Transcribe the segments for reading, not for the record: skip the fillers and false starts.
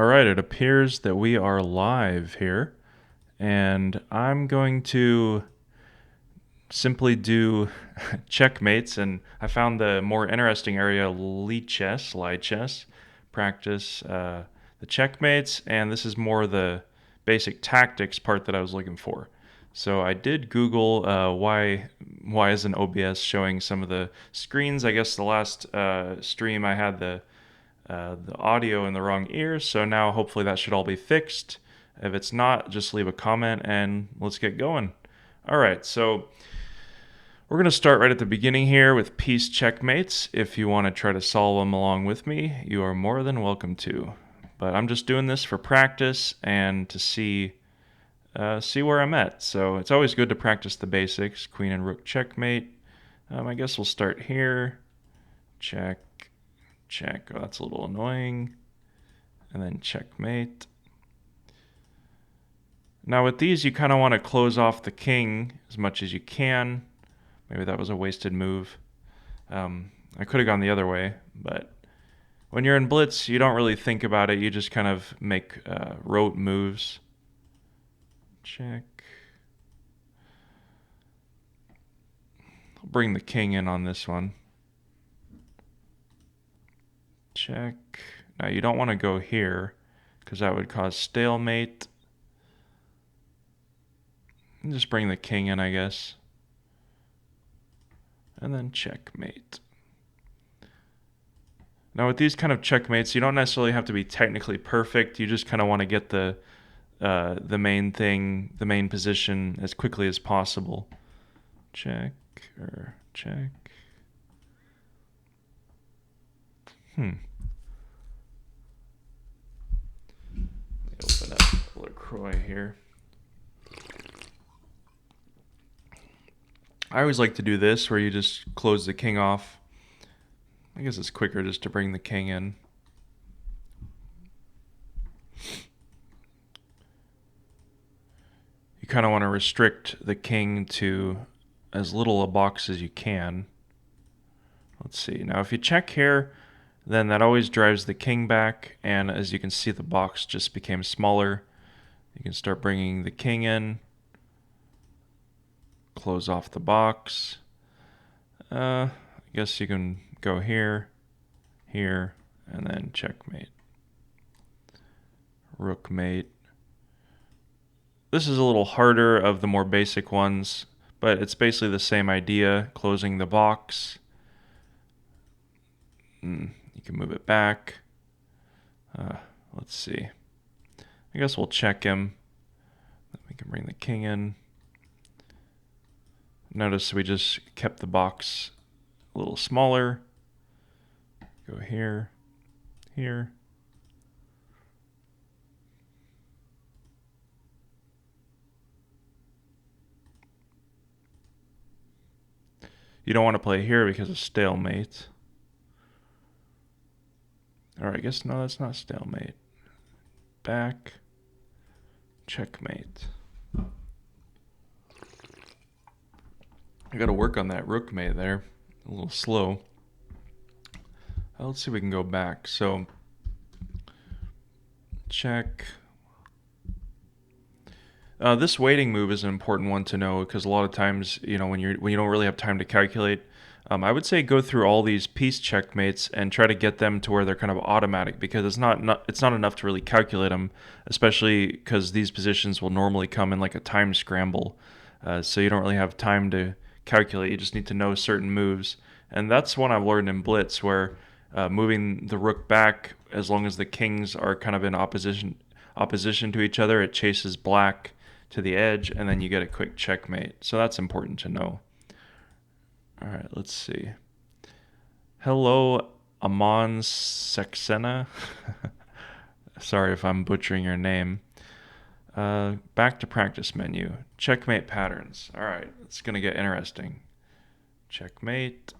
All right, it appears that we are live here, and I'm going to simply do checkmates, and I found the more interesting area, lichess, practice the checkmates, and this is more the basic tactics part that I was looking for. So I did Google why isn't OBS showing some of the screens. I guess the last stream I had the audio in the wrong ear, so now hopefully that should all be fixed. If it's not, just leave a comment and let's get going. All right, so we're going to start right at the beginning here with piece checkmates. If you want to try to solve them along with me, you are more than welcome to. But I'm just doing this for practice and to see where I'm at. So it's always good to practice the basics. Queen and rook checkmate. I guess we'll start here. Check, check. Oh, that's a little annoying. And then checkmate. Now with these, you kind of want to close off the king as much as you can. Maybe that was a wasted move. I could have gone the other way, but when you're in blitz, you don't really think about it. You just kind of make rote moves. Check. I'll bring the king in on this one. Check. Now you don't want to go here because that would cause stalemate. And just bring the king in, I guess. And then checkmate. Now with these kind of checkmates, you don't necessarily have to be technically perfect. You just kind of want to get the main thing, the main position as quickly as possible. Check or check. Let me open up LaCroix here. I always like to do this where you just close the king off. I guess it's quicker just to bring the king in. You kind of want to restrict the king to as little a box as you can. Let's see. Now if you check here, then that always drives the king back, and as you can see, the box just became smaller. You can start bringing the king in. Close off the box. I guess you can go here, here, and then checkmate. Rookmate. This is a little harder of the more basic ones, but it's basically the same idea. Closing the box. You can move it back. Let's see. I guess we'll check him. Then we can bring the king in. Notice we just kept the box a little smaller. Go here, here. You don't want to play here because of stalemate. Or I guess, no, that's not stalemate. Back, checkmate. I got to work on that rookmate there. A little slow. Let's see if we can go back. So, check. This waiting move is an important one to know because a lot of times, when you don't really have time to calculate, I would say go through all these piece checkmates and try to get them to where they're kind of automatic because it's not enough to really calculate them, especially because these positions will normally come in like a time scramble, so you don't really have time to calculate. You just need to know certain moves, and that's one I've learned in blitz where moving the rook back as long as the kings are kind of in opposition to each other, it chases black to the edge, and then you get a quick checkmate. So that's important to know. All right, let's see. Hello, Amon Saxena. Sorry if I'm butchering your name. Back to practice menu. Checkmate patterns. All right, it's going to get interesting. Checkmate.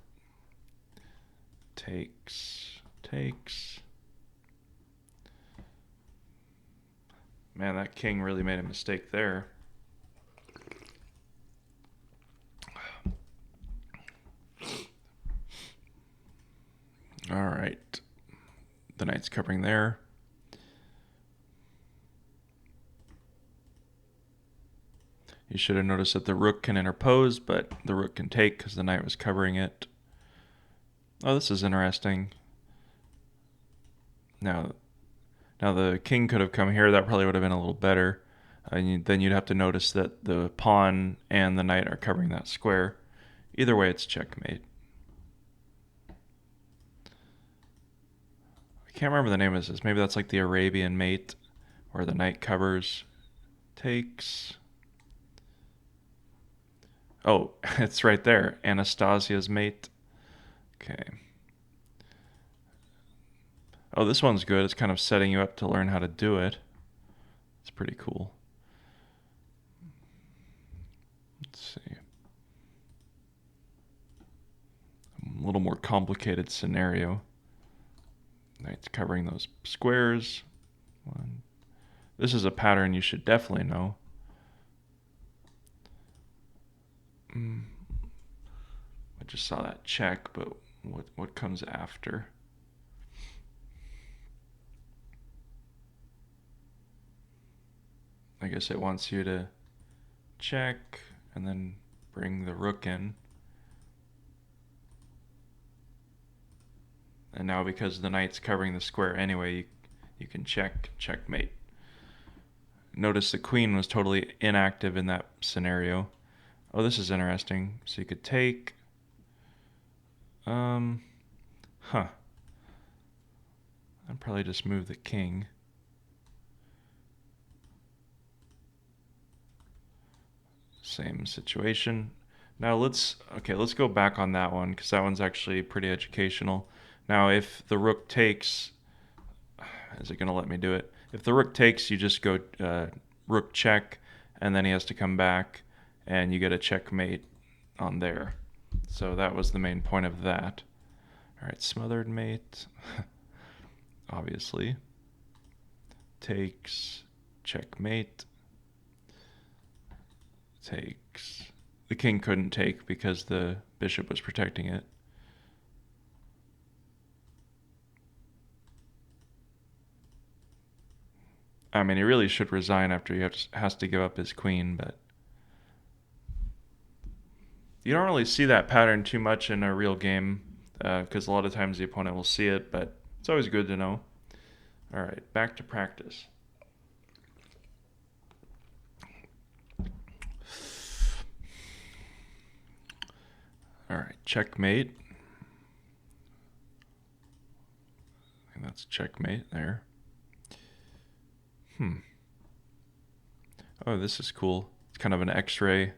Takes. Man, that king really made a mistake there. All right. The knight's covering there. You should have noticed that the rook can interpose, but the rook can take because the knight was covering it. Oh, this is interesting. Now the king could have come here. That probably would have been a little better. Then you'd have to notice that the pawn and the knight are covering that square. Either way, it's checkmate. I can't remember the name of this. Maybe that's like the Arabian mate, where the knight covers, takes. Oh, it's right there. Anastasia's mate. Okay. Oh, this one's good. It's kind of setting you up to learn how to do it. It's pretty cool. Let's see. A little more complicated scenario. Knight's covering those squares. One. This is a pattern you should definitely know. I just saw that check, but what comes after? I guess it wants you to check and then bring the rook in. And now because the knight's covering the square anyway, you can checkmate. Notice the queen was totally inactive in that scenario. Oh, this is interesting. So you could take... I'd probably just move the king. Same situation. Now let's go back on that one because that one's actually pretty educational. Now if the rook takes, is it going to let me do it? If the rook takes, you just go rook check, and then he has to come back, and you get a checkmate on there. So that was the main point of that. All right, smothered mate, obviously. Takes, checkmate. Takes. The king couldn't take because the bishop was protecting it. I mean, he really should resign after he has to give up his queen, but you don't really see that pattern too much in a real game because a lot of times the opponent will see it, but it's always good to know. All right, back to practice. All right, checkmate. And that's checkmate there. Oh, this is cool. It's kind of an X-ray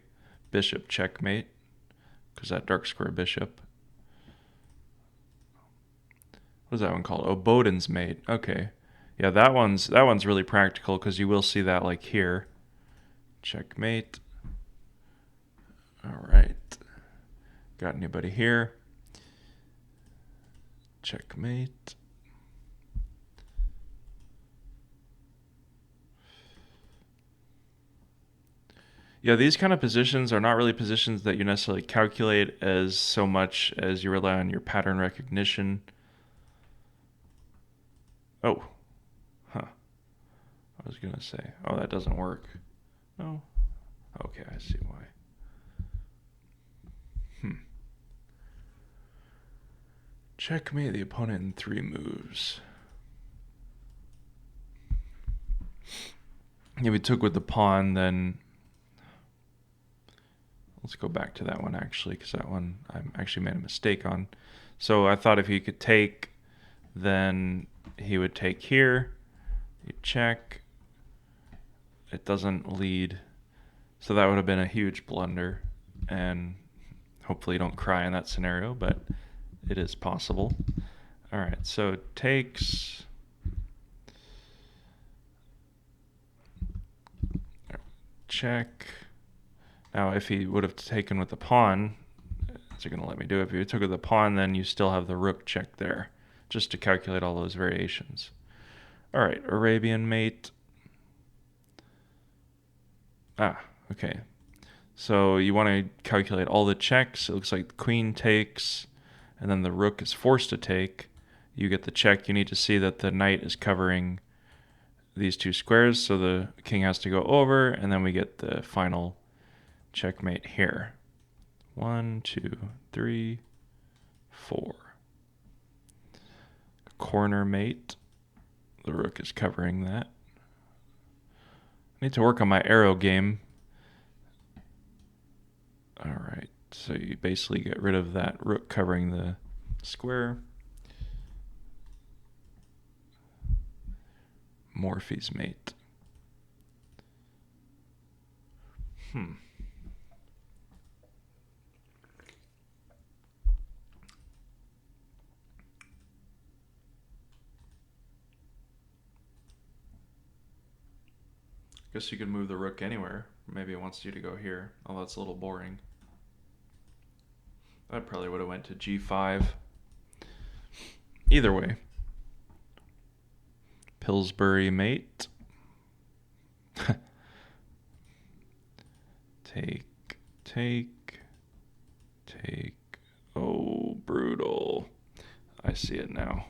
bishop checkmate because that dark square bishop. What is that one called? Oh, Boden's mate. Okay. Yeah, that one's really practical because you will see that like here. Checkmate. All right. Got anybody here? Checkmate. Yeah, these kind of positions are not really positions that you necessarily calculate as so much as you rely on your pattern recognition. Oh. Huh. I was going to say, oh, that doesn't work. No. Okay, I see why. Checkmate the opponent in 3 moves. If he took with the pawn, then let's go back to that one actually, because that one I actually made a mistake on. So I thought if he could take, then he would take here. You check. It doesn't lead. So that would have been a huge blunder. And hopefully you don't cry in that scenario, but it is possible. All right, so takes. Check. Now, if he would have taken with the pawn, is it going to let me do it? If he took with the pawn, then you still have the rook check there, just to calculate all those variations. All right, Arabian mate. Okay. So you want to calculate all the checks. It looks like the queen takes, and then the rook is forced to take. You get the check. You need to see that the knight is covering these 2 squares, so the king has to go over, and then we get the final checkmate here. 1, 2, 3, 4. Corner mate. The rook is covering that. I need to work on my arrow game. Alright, so you basically get rid of that rook covering the square. Morphy's mate. Guess you could move the rook anywhere. Maybe it wants you to go here. Oh, that's a little boring. I probably would have went to g5. Either way. Pillsbury mate. Take. Oh, brutal. I see it now.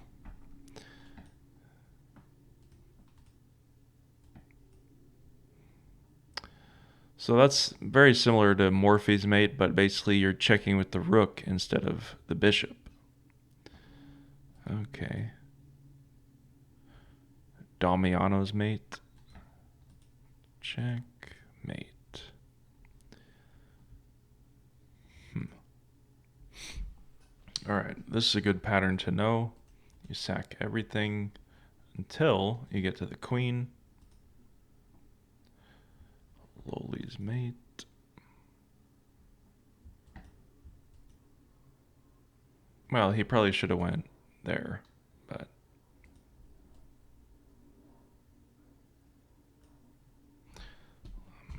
So that's very similar to Morphy's mate, but basically you're checking with the rook instead of the bishop. Okay. Damiano's mate. Checkmate. Alright, this is a good pattern to know. You sack everything until you get to the queen. Lowly's mate. Well, he probably should have went there, but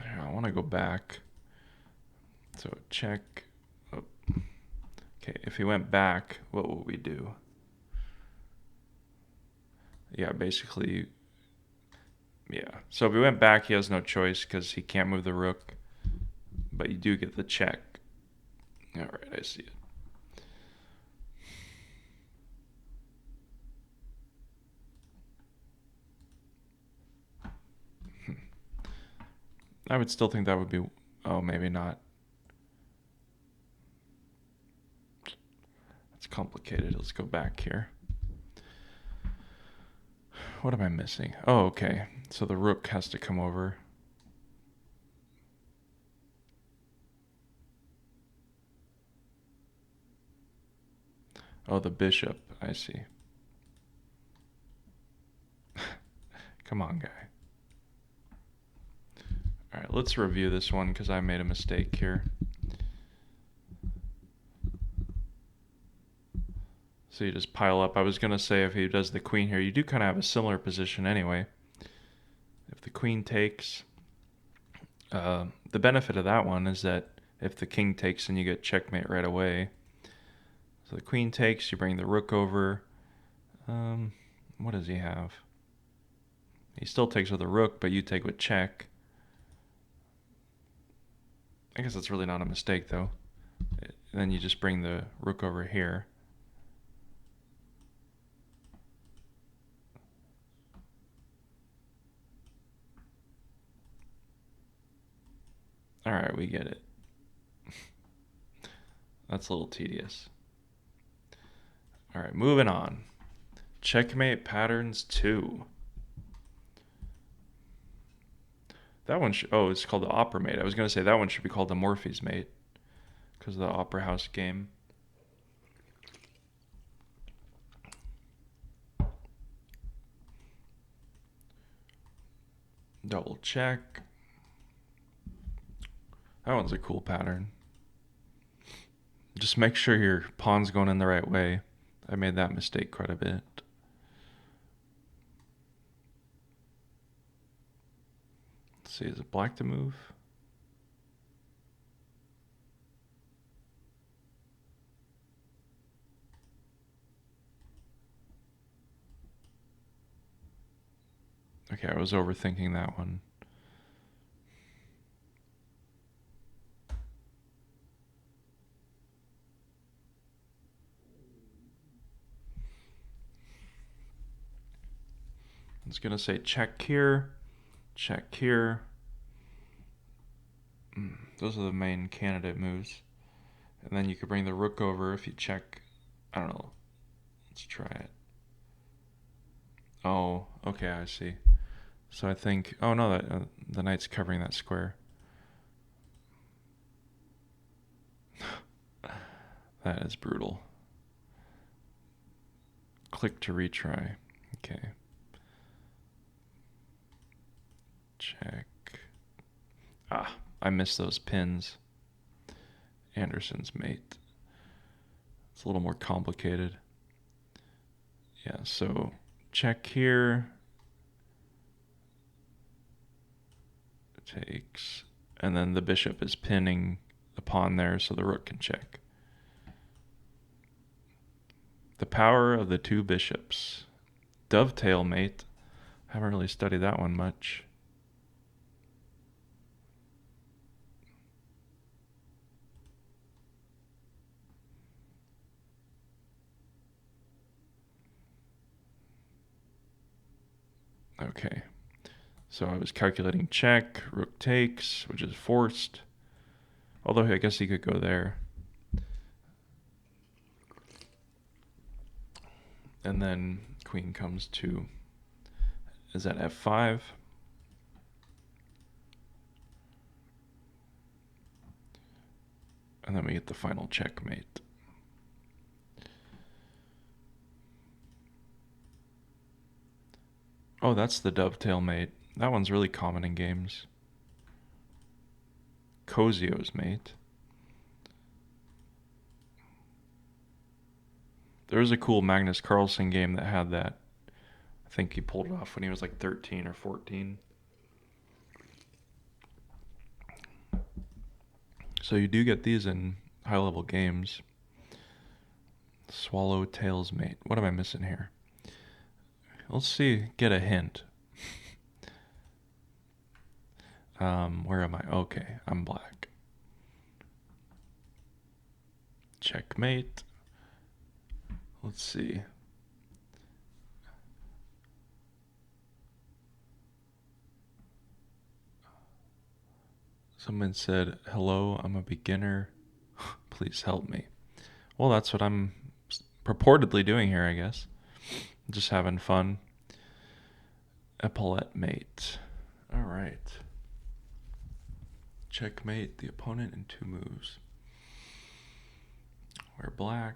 I want to go back. So check. Oh. Okay, if he went back, what would we do? Yeah, basically, yeah. So if he went back, he has no choice because he can't move the rook, but you do get the check. All right, I see it. I would still think that would be, oh, maybe not. It's complicated. Let's go back here. What am I missing? Oh, okay. So the rook has to come over. Oh, the bishop. I see. Come on, guy. All right, let's review this one because I made a mistake here. So you just pile up. I was going to say if he does the queen here, you do kind of have a similar position anyway. If the queen takes, the benefit of that one is that if the king takes, then you get checkmate right away. So the queen takes, you bring the rook over. What does he have? He still takes with a rook, but you take with check. I guess that's really not a mistake, though. Then you just bring the rook over here. All right, we get it. That's a little tedious. All right, moving on. Checkmate patterns 2. That one should, oh, it's called the Opera Mate. I was going to say that one should be called the Morphy's Mate because of the Opera House game. Double check. That one's a cool pattern. Just make sure your pawn's going in the right way. I made that mistake quite a bit. Let's see, is it black to move? Okay, I was overthinking that one. It's going to say check here, check here. Those are the main candidate moves. And then you could bring the rook over if you check. I don't know. Let's try it. Oh, okay, I see. So I think. Oh no, that the knight's covering that square. That is brutal. Click to retry. Okay. Check. Ah, I missed those pins. Anderson's mate. It's a little more complicated. Yeah, so check here. Takes. And then the bishop is pinning the pawn there so the rook can check. The power of the two bishops. Dovetail mate. Haven't really studied that one much. Okay. So I was calculating check, rook takes, which is forced. Although I guess he could go there. And then queen comes to, is that f5? And then we get the final checkmate. Oh, that's the dovetail mate. That one's really common in games. Kozio's mate. There was a cool Magnus Carlsen game that had that. I think he pulled it off when he was like 13 or 14. So you do get these in high-level games. Swallowtail's mate. What am I missing here? Let's see. Get a hint. Where am I? Okay, I'm black. Checkmate. Let's see. Someone said, "Hello, I'm a beginner. Please help me." Well, that's what I'm purportedly doing here, I guess. Just having fun. Epaulette mate. All right. Checkmate the opponent in 2 moves. We're black.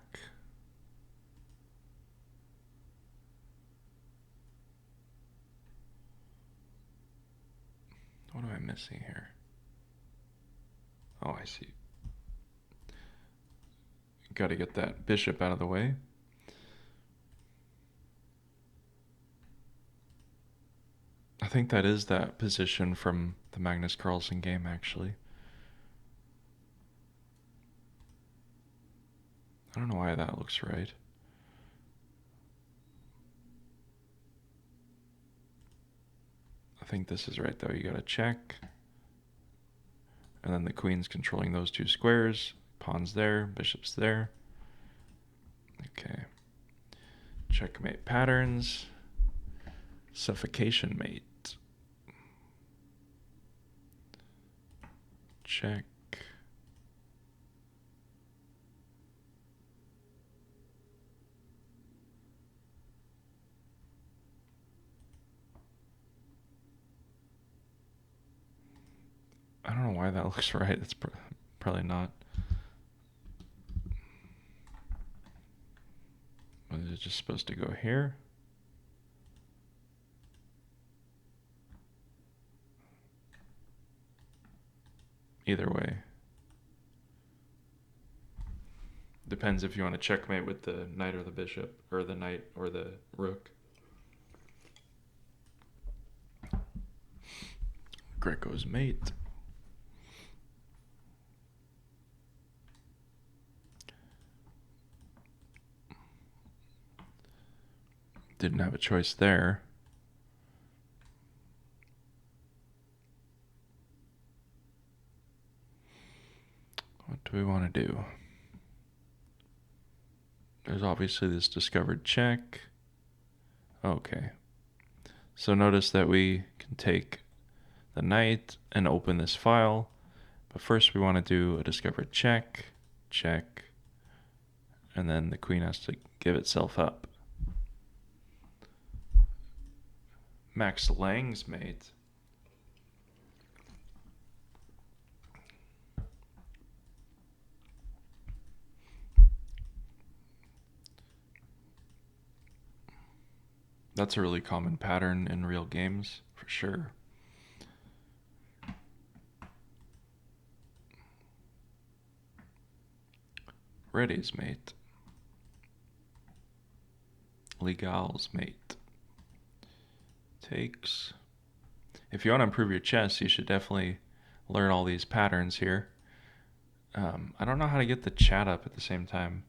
What am I missing here? Oh, I see. Got to get that bishop out of the way. I think that is that position from the Magnus Carlsen game, actually. I don't know why that looks right. I think this is right, though. You got to check. And then the queen's controlling those 2 squares. Pawn's there, bishop's there. Okay. Checkmate patterns. Suffocation mate. Check. I don't know why that looks right. It's probably not. Was it just supposed to go here? Either way. Depends if you want to checkmate with the knight or the bishop, or the knight or the rook. Greco's mate. Didn't have a choice there. What do we want to do? There's obviously this discovered check. Okay. So notice that we can take the knight and open this file. But first we want to do a discovered check, check, and then the queen has to give itself up. Max Lang's mate. That's a really common pattern in real games, for sure. Ready's mate. Legal's mate. Takes. If you want to improve your chess, you should definitely learn all these patterns here. I don't know how to get the chat up at the same time.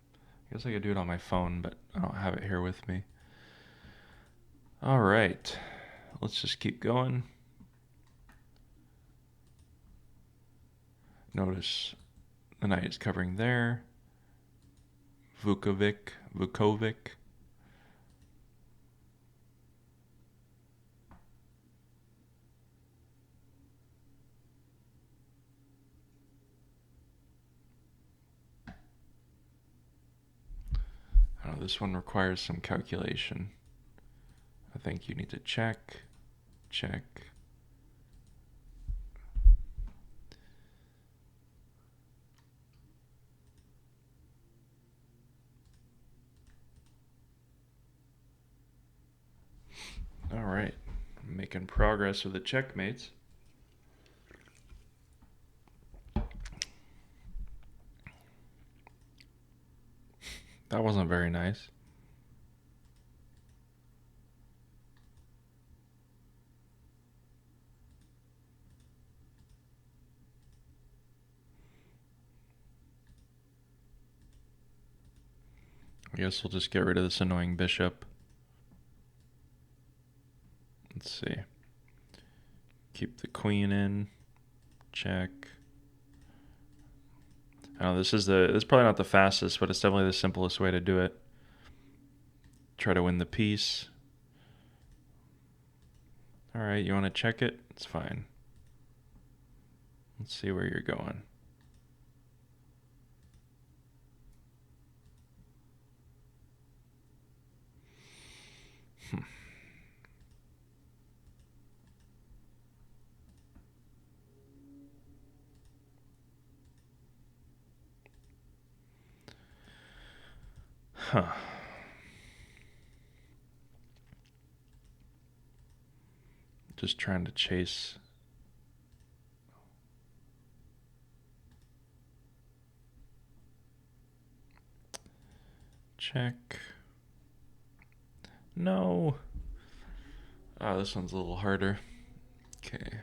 I guess I could do it on my phone, but I don't have it here with me. All right, let's just keep going. Notice the knight is covering there. Vukovic. Oh, this one requires some calculation. I think you need to check, check. All right, I'm making progress with the checkmates. That wasn't very nice. I guess we'll just get rid of this annoying bishop. Let's see. Keep the queen in. Check. Oh, this is probably not the fastest, but it's definitely the simplest way to do it. Try to win the piece. All right, you want to check it? It's fine. Let's see where you're going. Huh. Just trying to chase. Check. No. Oh, this one's a little harder. Okay.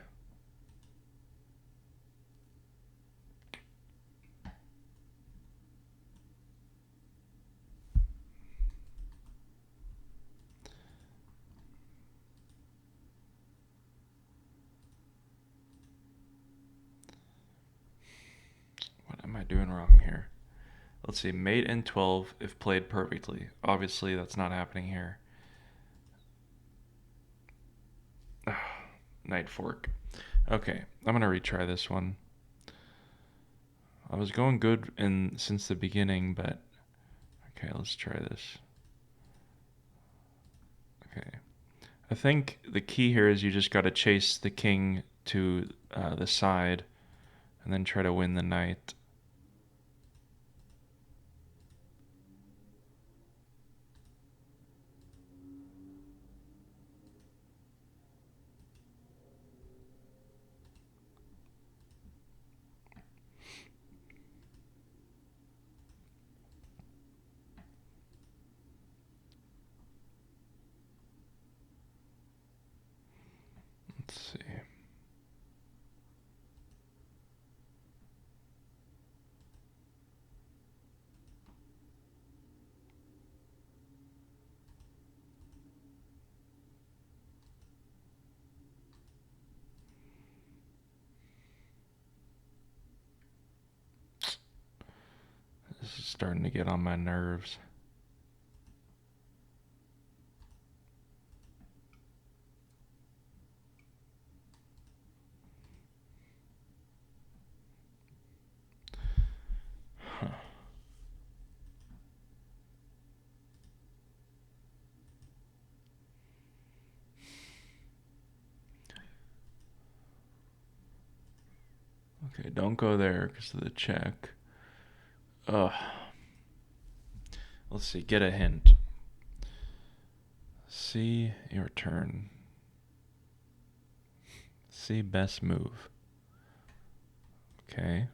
What am I doing wrong here? Let's see, mate and 12 if played perfectly. Obviously, that's not happening here. Knight fork. Okay, I'm gonna retry this one. I was going good since the beginning, but okay, let's try this. Okay, I think the key here is you just got to chase the king to the side, and then try to win the knight. Let's see. This is starting to get on my nerves. Okay, don't go there because of the check. Ugh. Let's see, get a hint. See your turn. See best move. Okay.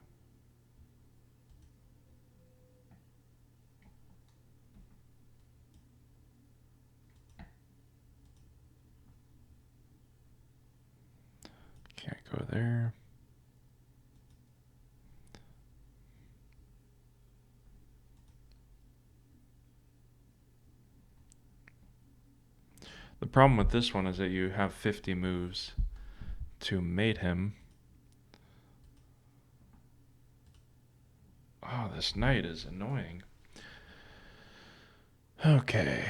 Can't go there. The problem with this one is that you have 50 moves to mate him. Oh, this knight is annoying. Okay.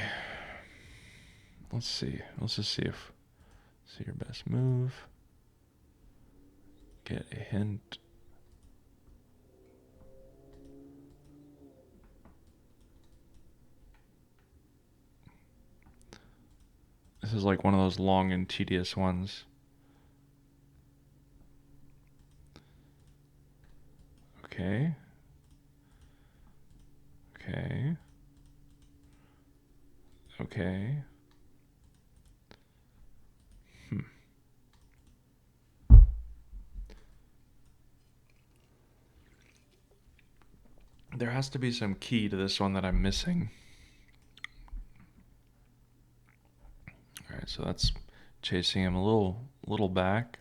Let's see. Let's just see if... See your best move. Get a hint. This is like one of those long and tedious ones. Okay. Okay. Okay. There has to be some key to this one that I'm missing. Alright, so that's chasing him a little back.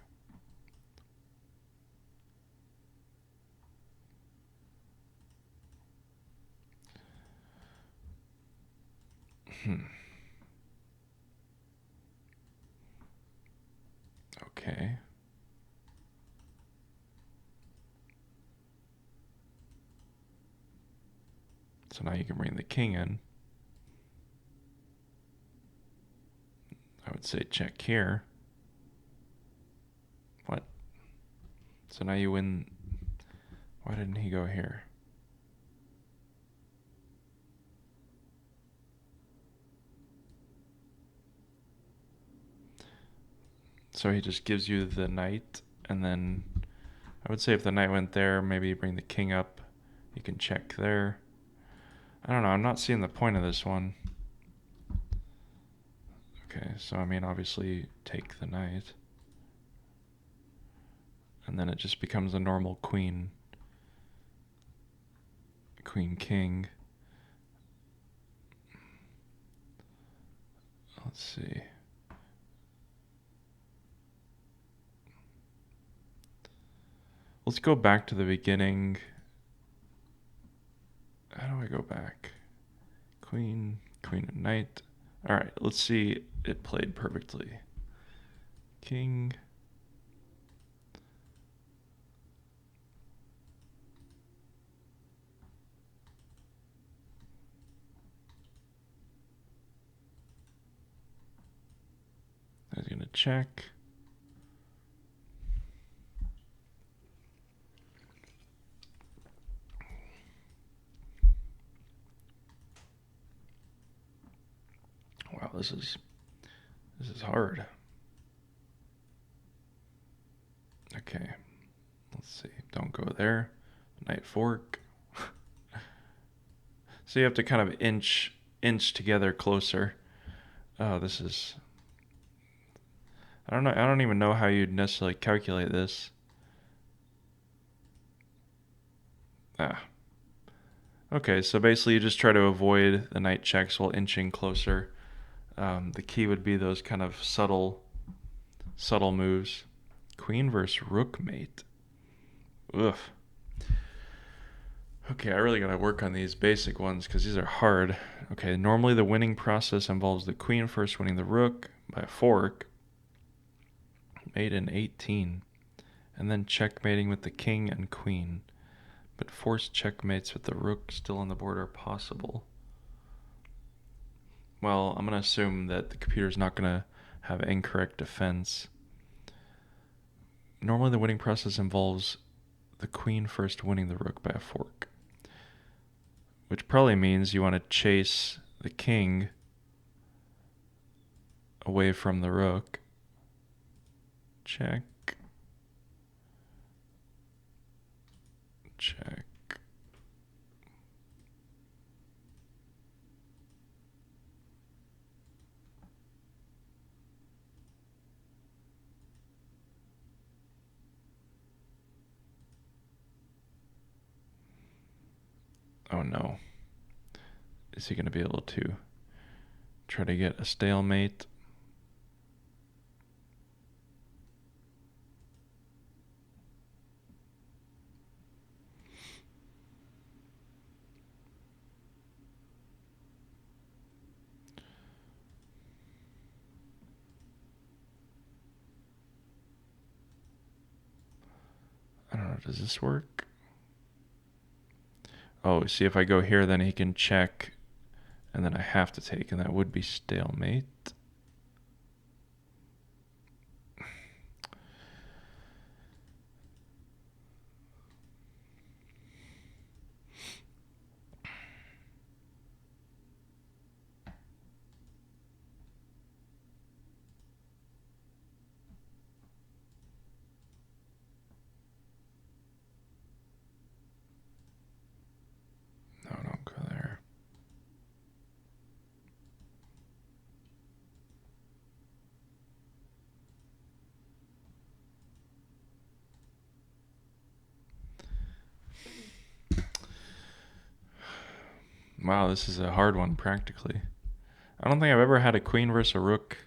Okay. So now you can bring the king in. I would say check here. What? So now you win. Why didn't he go here? So he just gives you the knight, and then I would say if the knight went there, maybe you bring the king up. You can check there. I don't know. I'm not seeing the point of this one. Okay, so I mean, obviously take the knight. And then it just becomes a normal queen. Queen king. Let's see. Let's go back to the beginning. How do I go back? Queen, queen and knight. All right, let's see it played perfectly. King. I was gonna check. Wow, this is hard. Okay, let's see. Don't go there. Knight fork. So you have to kind of inch together closer. Oh, this is... I don't know. I don't even know how you'd necessarily calculate this. Ah. Okay, so basically you just try to avoid the knight checks while inching closer. The key would be those kind of subtle moves. Queen versus rook mate. Ugh. Okay, I really gotta work on these basic ones because these are hard. Okay, normally the winning process involves the queen first winning the rook by a fork. Mate in 18. And then checkmating with the king and queen. But forced checkmates with the rook still on the board are possible. Well, I'm gonna assume that the computer's not gonna have incorrect defense. Normally the winning process involves the queen first winning the rook by a fork. Which probably means you want to chase the king away from the rook. Check. check. Oh no. Is he going to be able to try to get a stalemate? I don't know, does this work? Oh, see, if I go here, then he can check, and then I have to take, and that would be stalemate. No, don't go there. Wow, this is a hard one, practically. I don't think I've ever had a queen versus a rook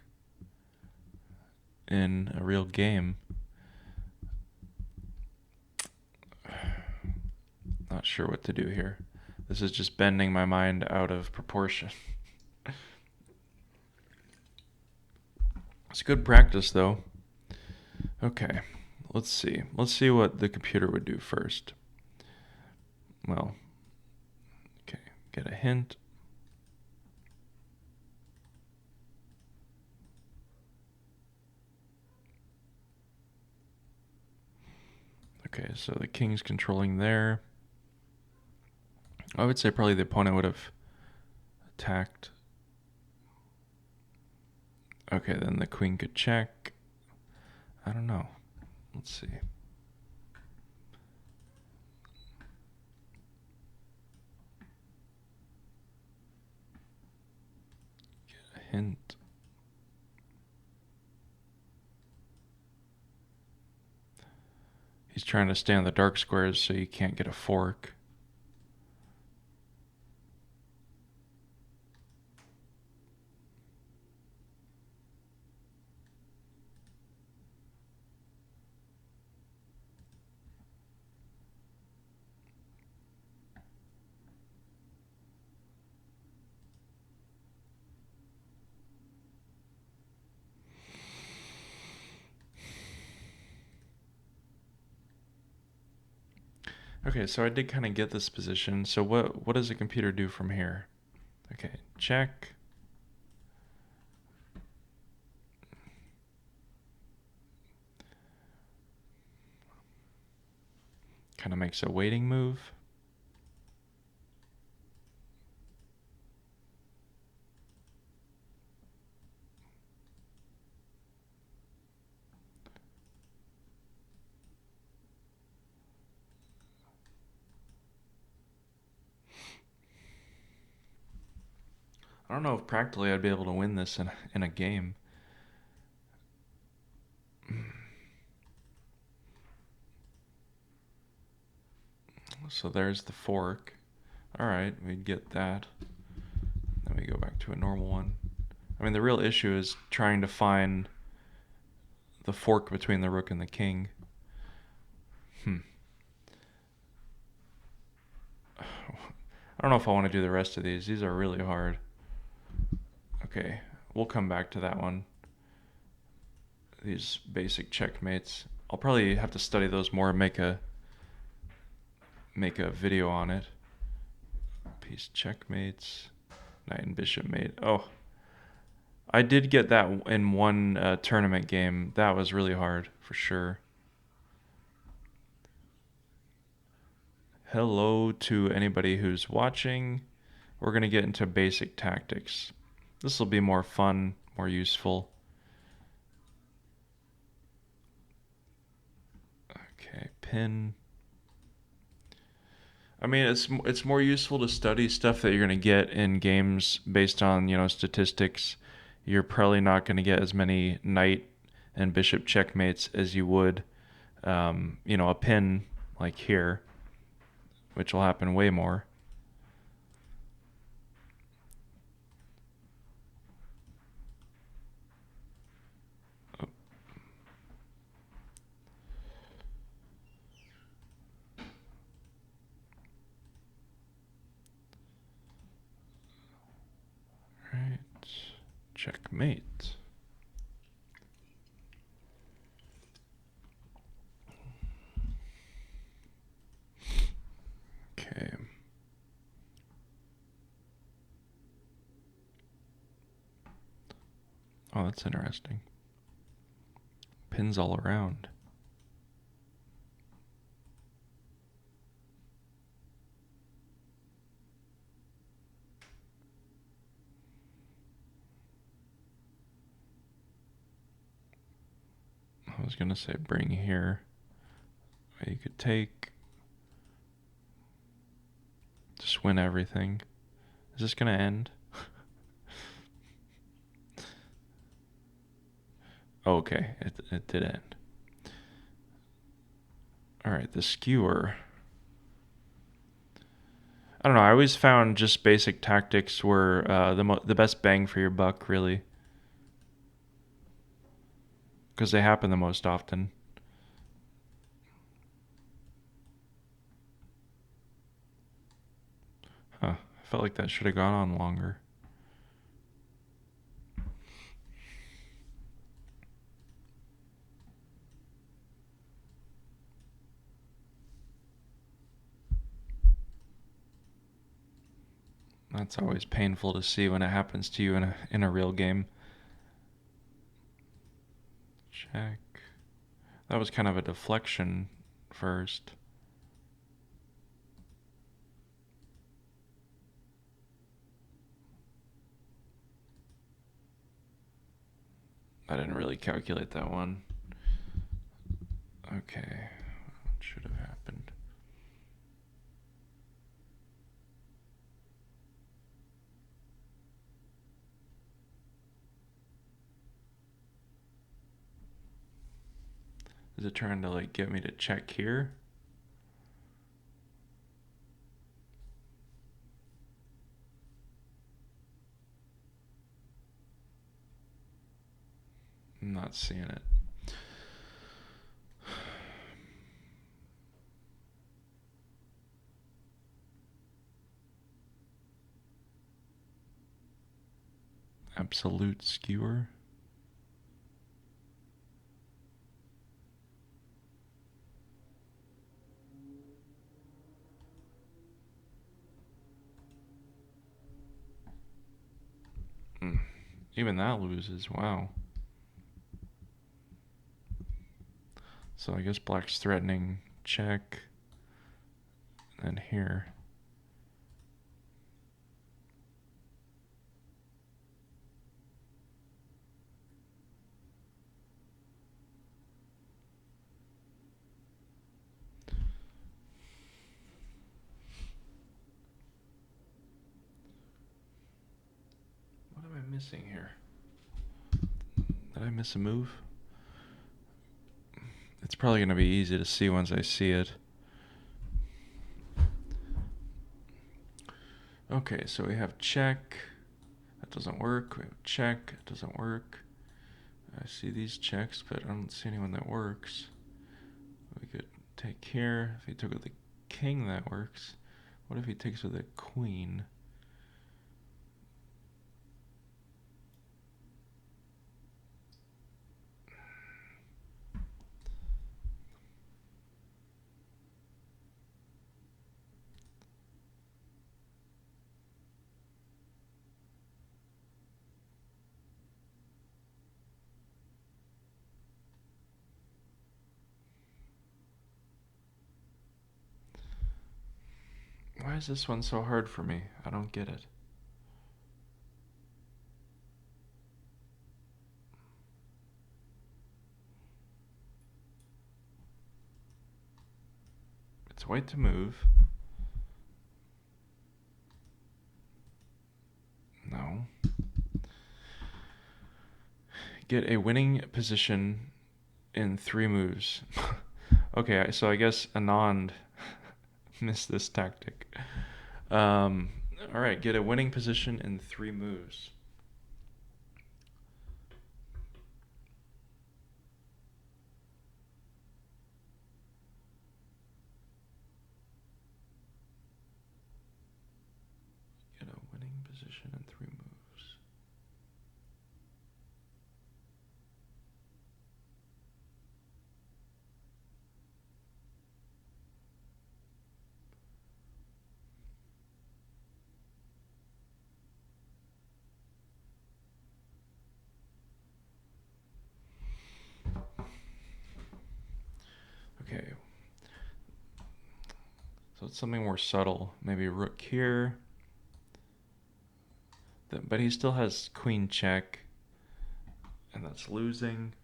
in a real game. Not sure what to do here. This is just bending my mind out of proportion. It's good practice, though. Okay, let's see. Let's see what the computer would do first. Well, okay, get a hint. Okay, so the king's controlling there. I would say probably the opponent would have attacked. Okay, then the queen could check. I don't know. Let's see. Get a hint. He's trying to stay on the dark squares so you can't get a fork. Okay, so I did kind of get this position. So what does the computer do from here? Okay, check. Kind of makes a waiting move. I don't know if practically I'd be able to win this in a game. So there's the fork. Alright, we'd get that. Then we go back to a normal one. I mean, the real issue is trying to find the fork between the rook and the king. I don't know if I want to do the rest of these. These are really hard. Okay, we'll come back to that one. These basic checkmates. I'll probably have to study those more and make a video on it. Piece checkmates. Knight and bishop mate. Oh, I did get that in one tournament game. That was really hard, for sure. Hello to anybody who's watching. We're going to get into basic tactics. This will be more fun, more useful. Okay, pin. I mean, it's more useful to study stuff that you're going to get in games based on, statistics. You're probably not going to get as many knight and bishop checkmates as you would, a pin like here, which will happen way more. Right. Checkmate. Okay. Oh, that's interesting. Pins all around. I was going to say bring here. You could take. Just win everything. Is this going to end? Oh, okay, it did end. All right, the skewer. I don't know. I always found just basic tactics were the best bang for your buck, really, because they happen the most often. Huh. I felt like that should have gone on longer. That's always painful to see when it happens to you in a real game. Check. That was kind of a deflection first. I didn't really calculate that one. Okay. What should have happened? Is it trying to like get me to check here? I'm not seeing it. Absolute skewer. Even that loses. Wow. So I guess black's threatening check. And here. What am I missing here? Did I miss a move? It's probably going to be easy to see once I see it. Okay, so we have check. That doesn't work. We have check. It doesn't work. I see these checks, but I don't see anyone that works. We could take here. If he took with the king, that works. What if he takes with the queen? Why is this one so hard for me? I don't get it. It's white to move. Get a winning position in 3 moves. Okay, so I guess Anand missed this tactic. All right, get a winning position in 3 moves. Get a winning position in 3 moves. Okay. So it's something more subtle. Maybe rook here. But he still has queen check. And that's losing.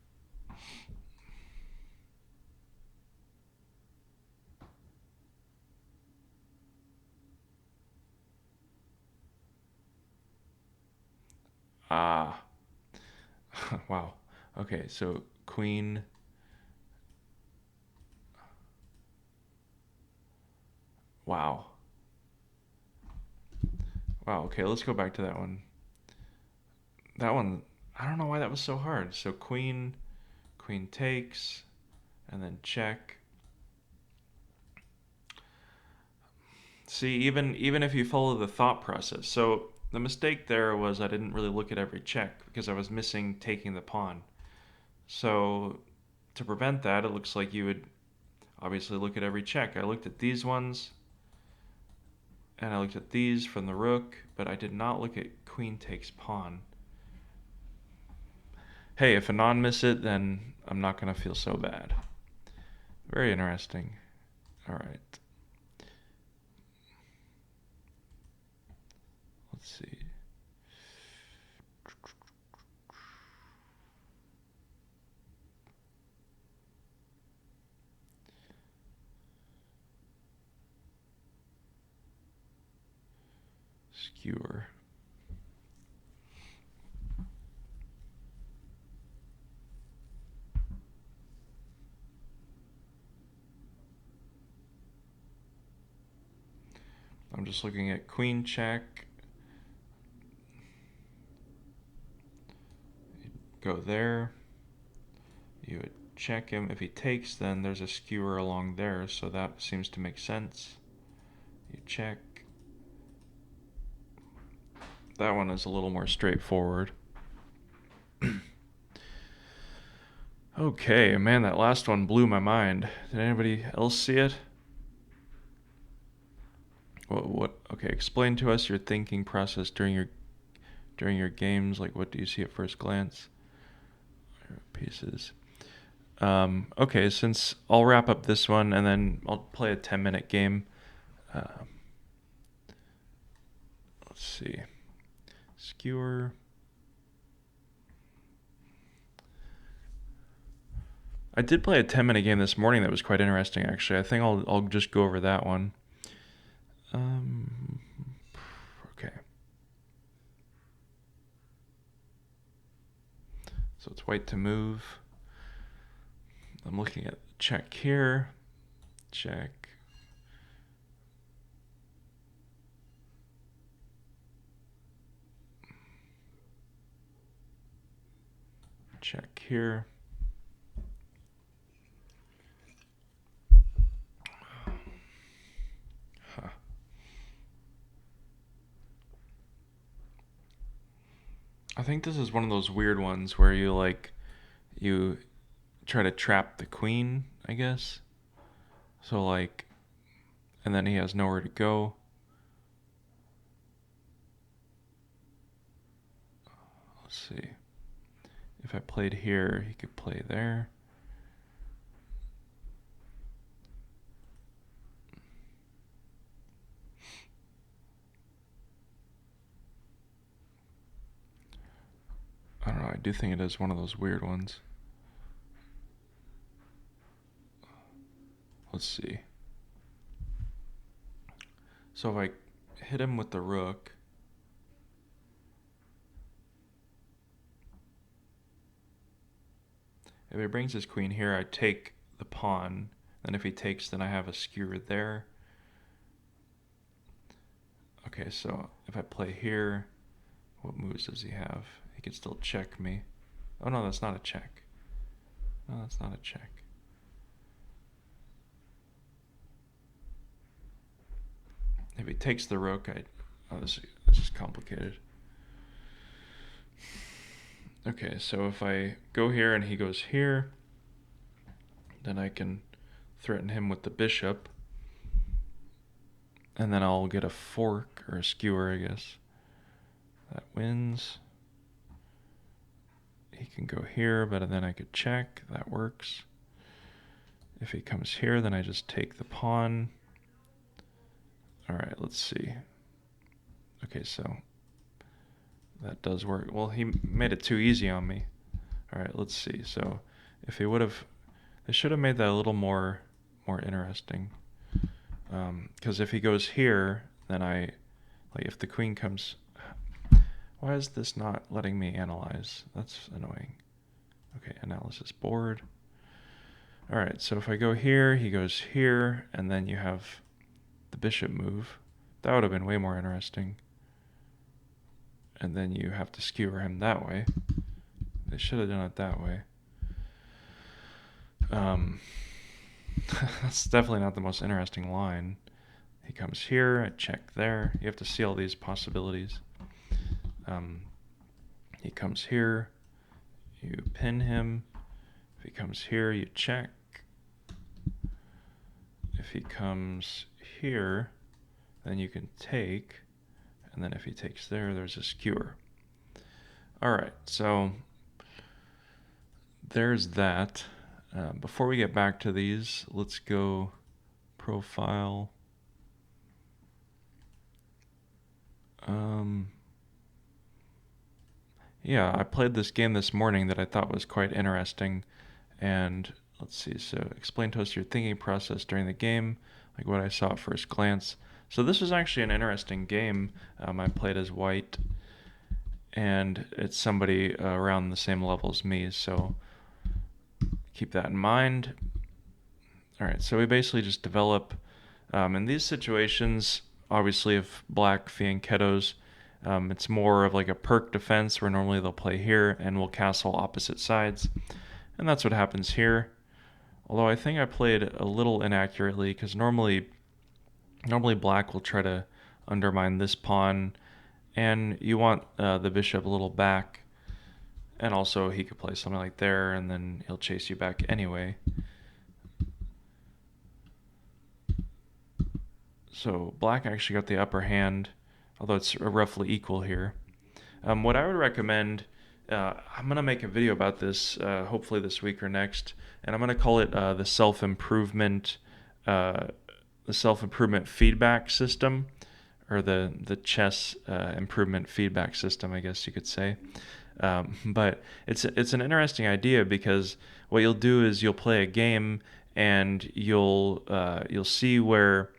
Ah. Wow. Okay, so queen. Wow. Wow, okay, let's go back to that one. That one, I don't know why that was so hard. So queen, queen takes, and then check. See, even if you follow the thought process. So the mistake there was I didn't really look at every check because I was missing taking the pawn. So to prevent that, it looks like you would obviously look at every check. I looked at these ones, and I looked at these from the rook, but I did not look at queen takes pawn. Hey, if a non miss it, then I'm not going to feel so bad. Very interesting. All right. Let's see. Skewer. I'm just looking at queen check. Go there. You would check him. If he takes, then there's a skewer along there, so that seems to make sense. You check. That one is a little more straightforward. Okay, man, that last one blew my mind. Did anybody else see it? What? Okay, explain to us your thinking process during your games. Like, what do you see at first glance? Pieces. Okay, since I'll wrap up this one and then I'll play a 10-minute game. Let's see. Skewer. I did play a 10-minute game this morning that was quite interesting, actually. I think I'll just go over that one. Okay. So it's white to move. I'm looking at check here. Check. Check here. Huh. I think this is one of those weird ones where you try to trap the queen, I guess. So and then he has nowhere to go. Let's see. If I played here, he could play there. I don't know, I do think it is one of those weird ones. Let's see. So if I hit him with the rook, If he brings his queen here, I take the pawn. And if he takes, then I have a skewer there. Okay, so if I play here, what moves does he have? He can still check me. Oh no, that's not a check. No, that's not a check. If he takes the rook, oh, this is complicated. Okay, so if I go here and he goes here, then I can threaten him with the bishop. And then I'll get a fork or a skewer, I guess. That wins. He can go here, but then I could check. That works. If he comes here, then I just take the pawn. All right, let's see. Okay, so that does work. Well, he made it too easy on me. All right, let's see. So if he would have, they should have made that a little more interesting. Because if he goes here, then if the queen comes, why is this not letting me analyze? That's annoying. Okay, analysis board. All right, so if I go here, he goes here, and then you have the bishop move. That would have been way more interesting. And then you have to skewer him that way. They should have done it that way. That's definitely not the most interesting line. He comes here, I check there. You have to see all these possibilities. He comes here, you pin him. If he comes here, you check. If he comes here, then you can take. And then if he takes there, there's a skewer. All right, so there's that. Before we get back to these, let's go profile. Yeah, I played this game this morning that I thought was quite interesting. And let's see, so explain to us your thinking process during the game, like what I saw at first glance. So this was actually an interesting game. I played as white, and it's somebody around the same level as me, so keep that in mind. All right, so we basically just develop, in these situations, obviously if black fianchettos, it's more of like a perk defense where normally they'll play here and we'll castle opposite sides. And that's what happens here. Although I think I played a little inaccurately because normally black will try to undermine this pawn, and you want the bishop a little back. And also he could play something like there, and then he'll chase you back anyway. So black actually got the upper hand, although it's roughly equal here. What I would recommend, I'm going to make a video about this hopefully this week or next, and I'm going to call it the self-improvement feedback system, or the chess improvement feedback system, I guess you could say. But it's an interesting idea because what you'll do is you'll play a game and you'll see where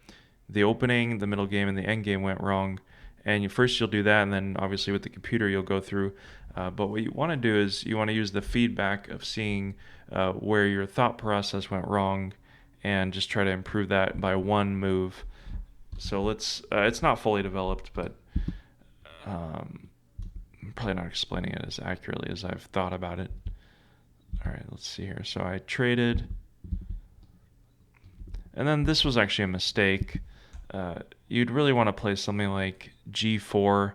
the opening, the middle game, and the end game went wrong. And you'll do that, and then obviously with the computer you'll go through. But what you want to do is you want to use the feedback of seeing where your thought process went wrong, and just try to improve that by one move. So it's not fully developed, but I'm probably not explaining it as accurately as I've thought about it. All right, let's see here. So I traded, and then this was actually a mistake. You'd really want to play something like g4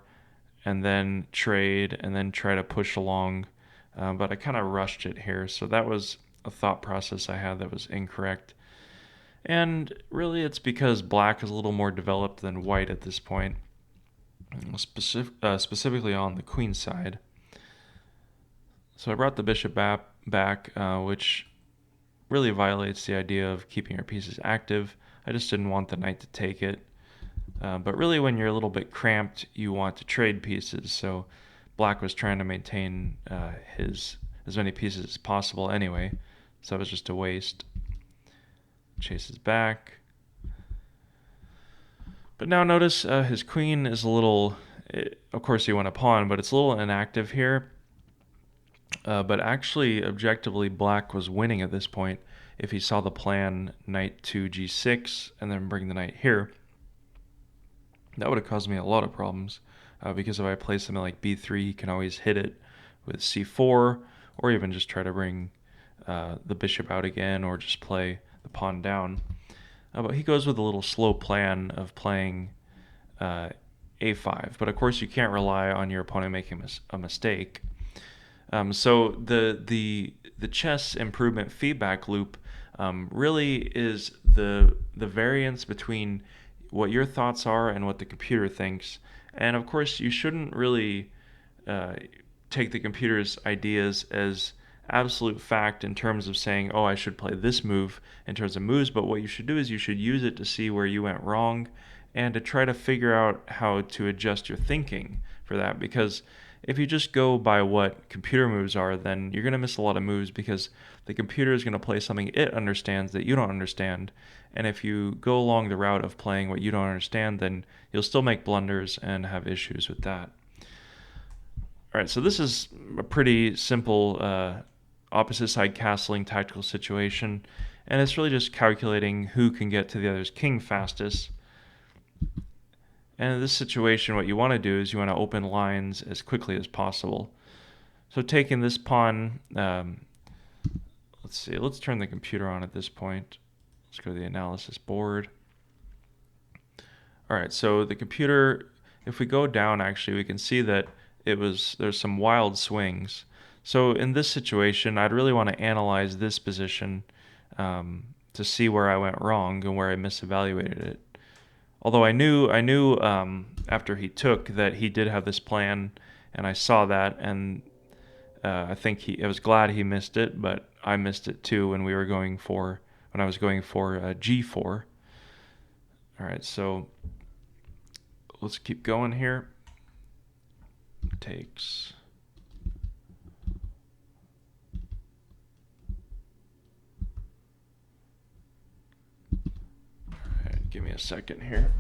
and then trade and then try to push along, but I kind of rushed it here, so that was a thought process I had that was incorrect. And really it's because black is a little more developed than white at this point, specifically on the queen side. So I brought the bishop back, which really violates the idea of keeping your pieces active. I just didn't want the knight to take it. But really when you're a little bit cramped, you want to trade pieces. So black was trying to maintain his as many pieces as possible anyway. So it was just a waste. Chases back. But now notice his queen is a little, of course he won a pawn, but it's a little inactive here. But actually, objectively, black was winning at this point. If he saw the plan knight to g6 and then bring the knight here, that would have caused me a lot of problems. Because if I play something like b3, he can always hit it with c4, or even just try to bring the bishop out again, or just play the pawn down. But he goes with a little slow plan of playing a5. But of course, you can't rely on your opponent making a mistake. So the chess improvement feedback loop really is the variance between what your thoughts are and what the computer thinks. And of course, you shouldn't really uh, take the computer's ideas as absolute fact in terms of saying, oh, I should play this move in terms of moves. But what you should do is you should use it to see where you went wrong and to try to figure out how to adjust your thinking for that. Because if you just go by what computer moves are, then you're going to miss a lot of moves because the computer is going to play something it understands that you don't understand. And if you go along the route of playing what you don't understand, then you'll still make blunders and have issues with that. All right, so this is a pretty simple opposite side castling tactical situation, and it's really just calculating who can get to the other's king fastest. And in this situation, what you want to do is you want to open lines as quickly as possible. So taking this pawn, let's see, let's turn the computer on at this point. Let's go to the analysis board. All right, so the computer, if we go down, actually, we can see that there's some wild swings. So in this situation, I'd really want to analyze this position to see where I went wrong and where I misevaluated it. Although I knew after he took that he did have this plan, and I saw that, and I was glad he missed it, but I missed it too when I was going for g4. All right, so let's keep going here. Takes. All right, give me a second here.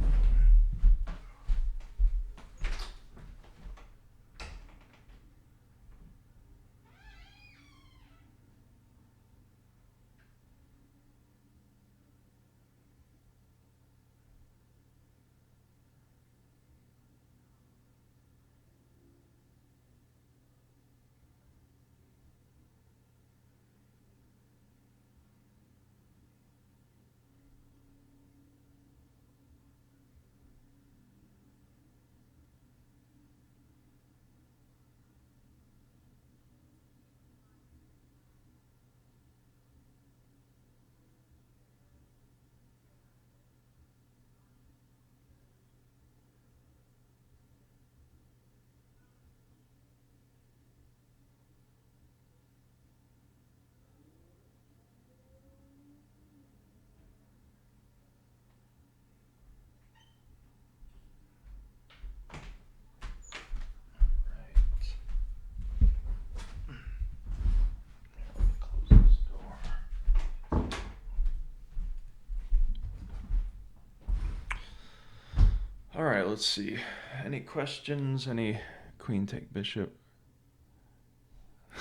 All right, let's see. Any questions? Any queen take bishop?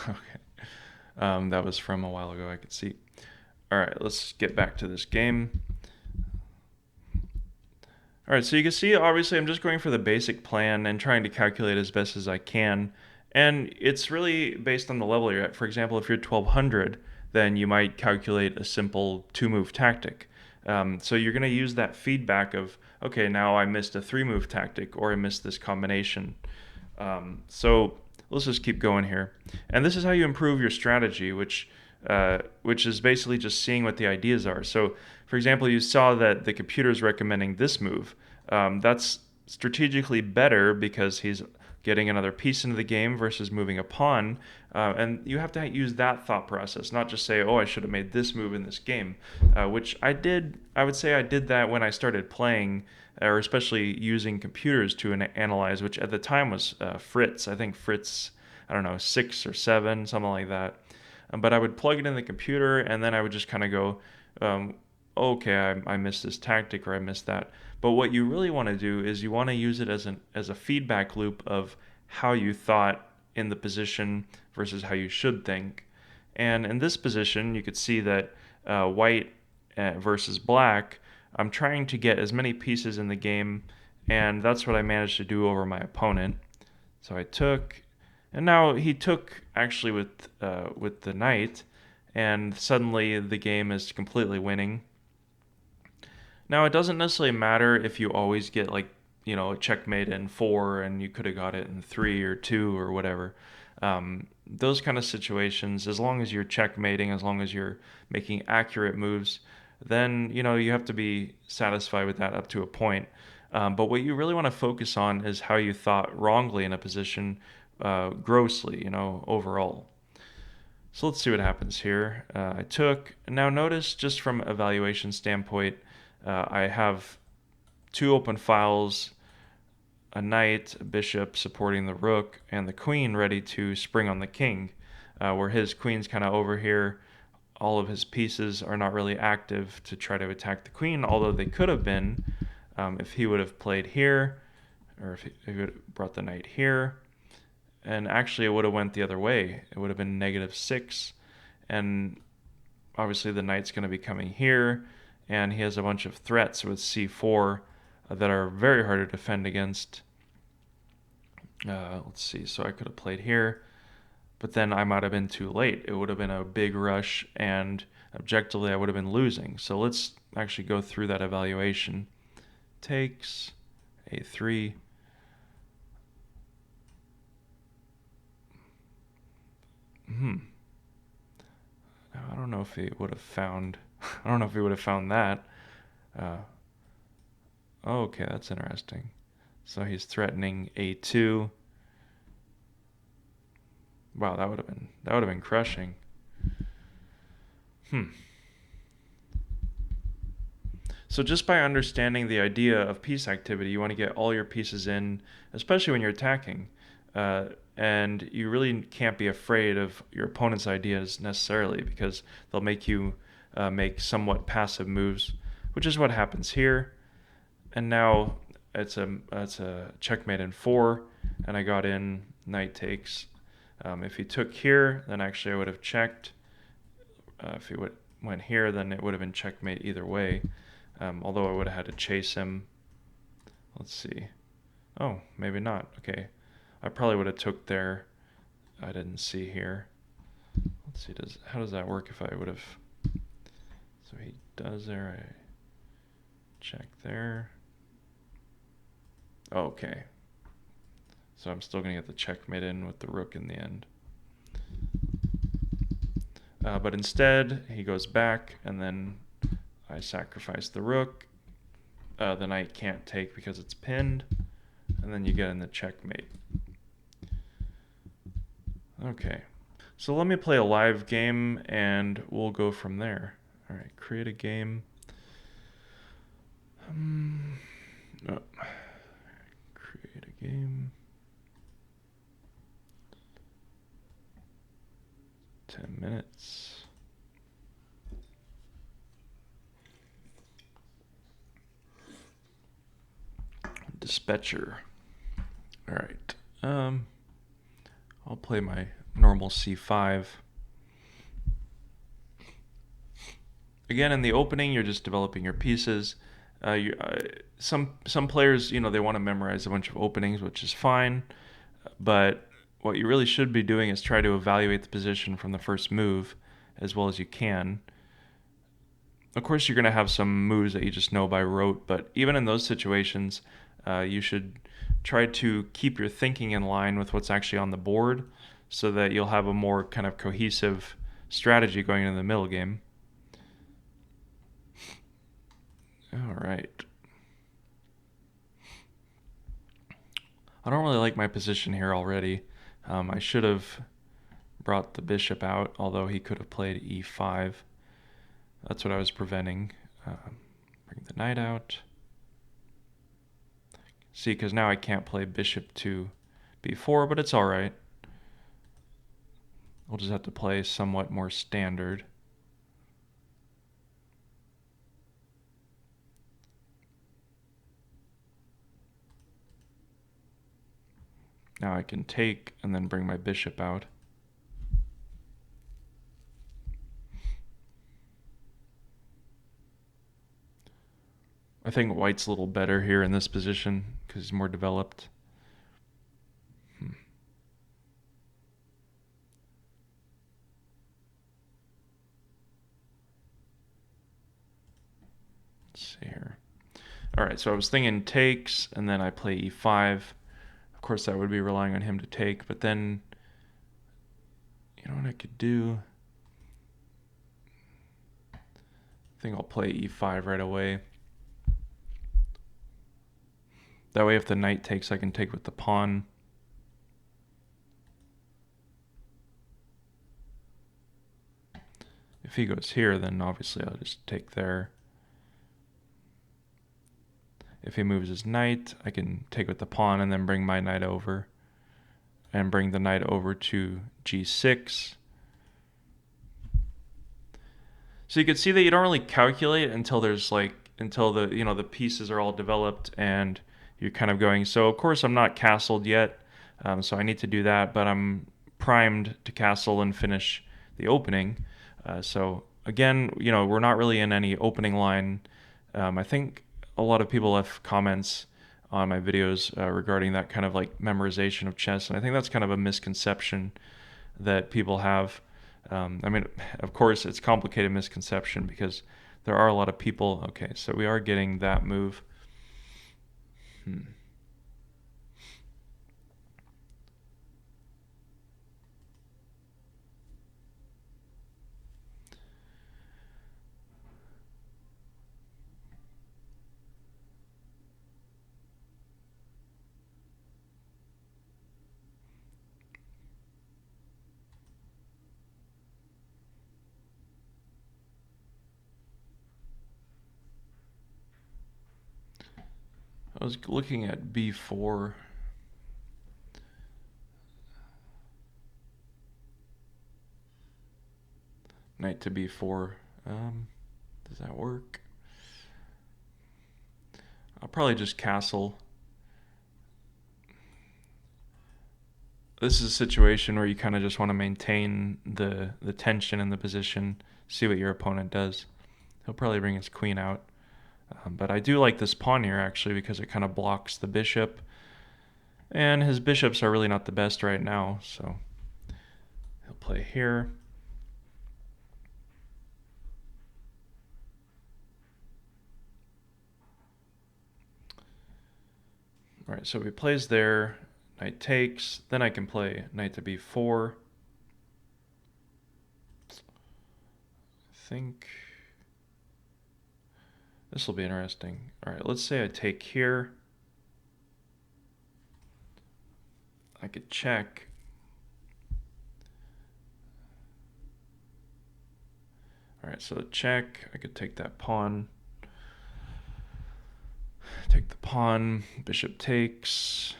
Okay. That was from a while ago, I could see. All right, let's get back to this game. All right, so you can see, obviously, I'm just going for the basic plan and trying to calculate as best as I can. And it's really based on the level you're at. For example, if you're 1200, then you might calculate a simple two-move tactic. So you're going to use that feedback of, okay, now I missed a three-move tactic, or I missed this combination. So let's just keep going here. And this is how you improve your strategy, which is basically just seeing what the ideas are. So, for example, you saw that the computer is recommending this move. That's strategically better because he's getting another piece into the game versus moving a pawn. And you have to use that thought process, not just say, oh, I should have made this move in this game, which I did. I would say I did that when I started playing, or especially using computers to analyze, which at the time was Fritz. I think Fritz, I don't know, 6 or 7, something like that. But I would plug it in the computer, and then I would just kind of go, okay, I missed this tactic, or I missed that. But what you really want to do is you want to use it as a feedback loop of how you thought in the position versus how you should think. And in this position, you could see that white versus black, I'm trying to get as many pieces in the game, and that's what I managed to do over my opponent. So I took, and now he took actually with the knight, and suddenly the game is completely winning. Now it doesn't necessarily matter if you always get like a checkmate in 4 and you could have got it in 3 or 2 or whatever. Those kind of situations, as long as you're checkmating, as long as you're making accurate moves, then you have to be satisfied with that up to a point. But what you really want to focus on is how you thought wrongly in a position, grossly, overall. So let's see what happens here. I took. Now notice, just from evaluation standpoint, I have 2 open files, a knight, a bishop supporting the rook, and the queen ready to spring on the king, where his queen's kind of over here. All of his pieces are not really active to try to attack the queen, although they could have been if he would have played here, or if he would have brought the knight here. And actually it would have went the other way. It would have been -6, and obviously the knight's going to be coming here, and he has a bunch of threats with c4 that are very hard to defend against. Let's see, so I could have played here, but then I might have been too late. It would have been a big rush, and objectively I would have been losing. So let's actually go through that evaluation. Takes a3. I don't know if he would have found. I don't know if he would have found that. Okay, that's interesting. So he's threatening a2. Wow, that would have been crushing. So just by understanding the idea of piece activity, you want to get all your pieces in, especially when you're attacking. And you really can't be afraid of your opponent's ideas necessarily, because they'll make you make somewhat passive moves, which is what happens here. And now it's a checkmate in 4, and I got in knight takes. If he took here, then actually I would have checked. If he went here, then it would have been checkmate either way. Although I would have had to chase him. Let's see. Oh, maybe not. Okay. I probably would have took there. I didn't see here. Let's see. How does that work if I would have... So he does there. I check there. Oh, okay. So I'm still going to get the checkmate in with the rook in the end. But instead, he goes back, and then I sacrifice the rook. The knight can't take because it's pinned, and then you get in the checkmate. Okay, so let me play a live game, and we'll go from there. All right, create a game. Create a game. 10 minutes. Dispatcher. All right. I'll play my normal c5. Again, in the opening, you're just developing your pieces. Some players, they want to memorize a bunch of openings, which is fine. But what you really should be doing is try to evaluate the position from the first move as well as you can. Of course, you're going to have some moves that you just know by rote, but even in those situations, you should try to keep your thinking in line with what's actually on the board, so that you'll have a more kind of cohesive strategy going into the middle game. All right. I don't really like my position here already. I should have brought the bishop out, although he could have played e5. That's what I was preventing. Bring the knight out. See, because now I can't play bishop to b4, but it's all right. We'll just have to play somewhat more standard. Now I can take and then bring my bishop out. I think white's a little better here in this position because he's more developed. Let's see here. All right, so I was thinking takes, and then I play e5. Of course, I would be relying on him to take, but then, you know what I could do? I think I'll play e5 right away. That way, if the knight takes, I can take with the pawn. If he goes here, then obviously I'll just take there. If he moves his knight, I can take with the pawn and then bring my knight over. And bring the knight over to g6. So you can see that you don't really calculate until there's until the pieces are all developed and you're kind of going. So of course I'm not castled yet, so I need to do that, but I'm primed to castle and finish the opening. So again, we're not really in any opening line. I think a lot of people left comments on my videos regarding that kind of like memorization of chess, and I think that's kind of a misconception that people have. I mean, of course, it's complicated misconception because there are a lot of people. Okay, so we are getting that move. I was looking at b4. Knight to b4. Does that work? I'll probably just castle. This is a situation where you kind of just want to maintain the tension in the position, see what your opponent does. He'll probably bring his queen out. But I do like this pawn here, actually, because it kind of blocks the bishop. And his bishops are really not the best right now, so he'll play here. All right, so if he plays there, knight takes, then I can play knight to b4. I think this will be interesting. All right, let's say I take here. I could check. All right, so check. I could take that pawn. Take the pawn. Bishop takes.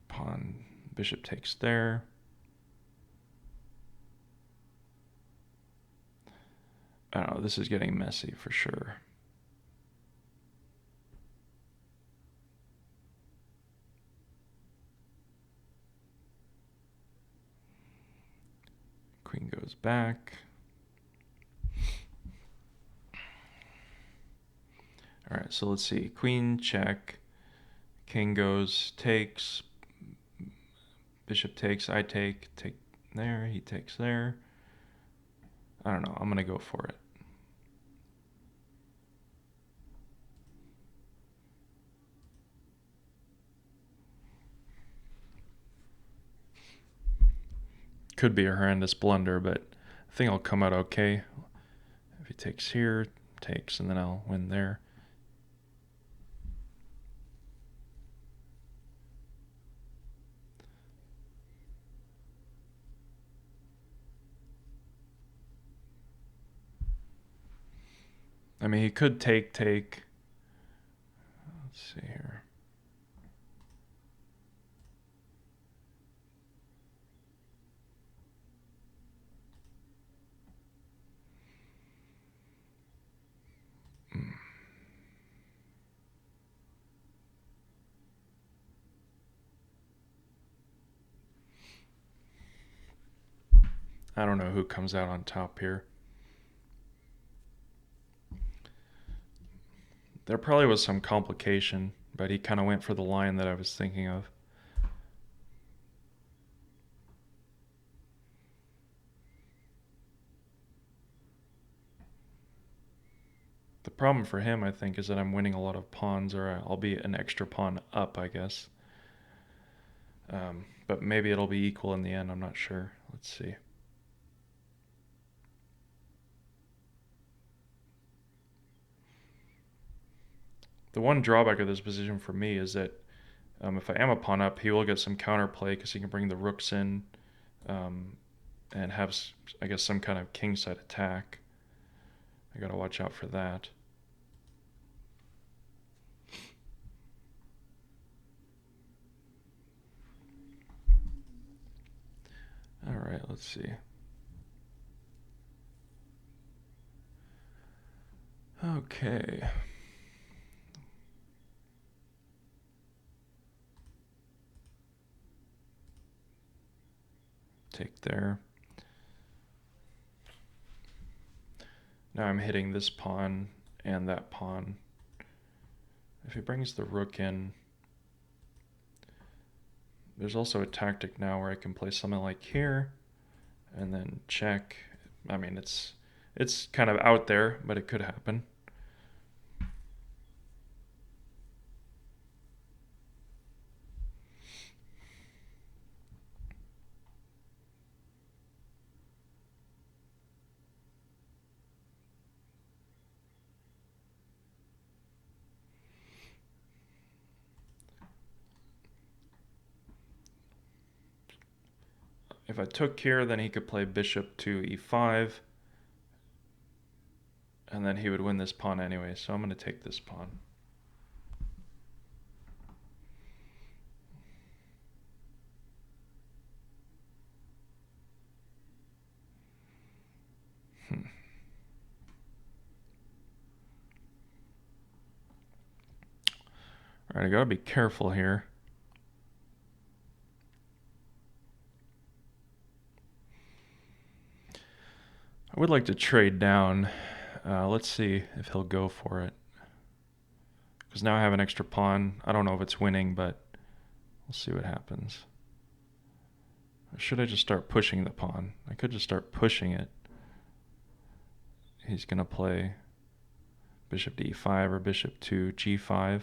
Pawn. Bishop takes there. I don't know. This is getting messy for sure. Queen goes back. All right, so let's see. Queen check. King goes, takes. Bishop takes, I take there, he takes there. I don't know, I'm gonna go for it. Could be a horrendous blunder, but I think I'll come out okay. If he takes here, takes, and then I'll win there. I mean, he could take. Let's see here. I don't know who comes out on top here. There probably was some complication, but he kind of went for the line that I was thinking of. The problem for him, I think, is that I'm winning a lot of pawns, or I'll be an extra pawn up, I guess. But maybe it'll be equal in the end, I'm not sure. Let's see. The one drawback of this position for me is that if I am a pawn up, he will get some counterplay because he can bring the rooks in um, and have, I guess, some kind of kingside attack. I gotta watch out for that. All right, let's see. Okay. Take there. Now I'm hitting this pawn and that pawn. If he brings the rook in, there's also a tactic now where I can play something like here and then check. I mean, it's kind of out there, but it could happen. If I took here, then he could play bishop to e5, and then he would win this pawn anyway, so I'm going to take this pawn. Alright, I gotta be careful here. I would like to trade down. Let's see if he'll go for it. Because now I have an extra pawn. I don't know if it's winning, but we'll see what happens. Or should I just start pushing the pawn? I could just start pushing it. He's going to play bishop to e5 or bishop to g5.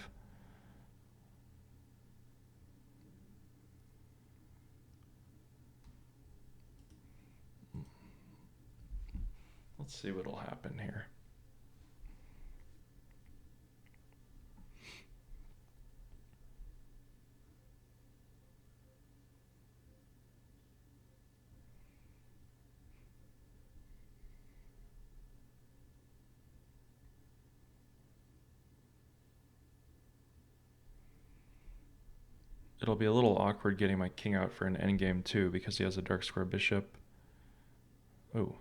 Let's see what'll happen here. It'll be a little awkward getting my king out for an endgame too because he has a dark square bishop. Oh.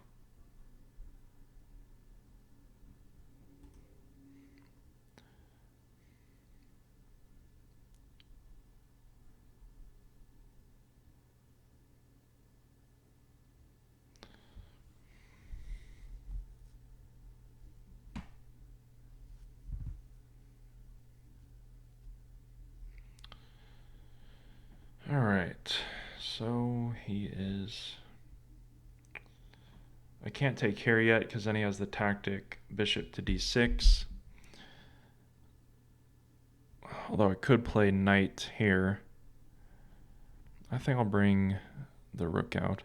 All right, so he is... I can't take here yet because then he has the tactic bishop to d6. Although I could play knight here. I think I'll bring the rook out.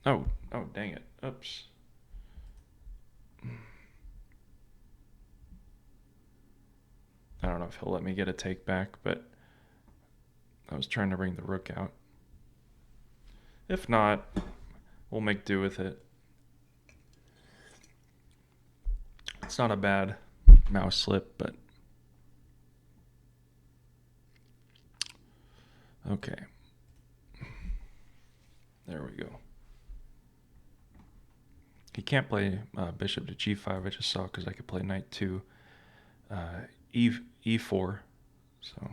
Oh, dang it. Oops. I don't know if he'll let me get a take back, but I was trying to bring the rook out. If not, we'll make do with it. It's not a bad mouse slip, but... Okay. There we go. He can't play bishop to g5, I just saw, because I could play knight to e4, so...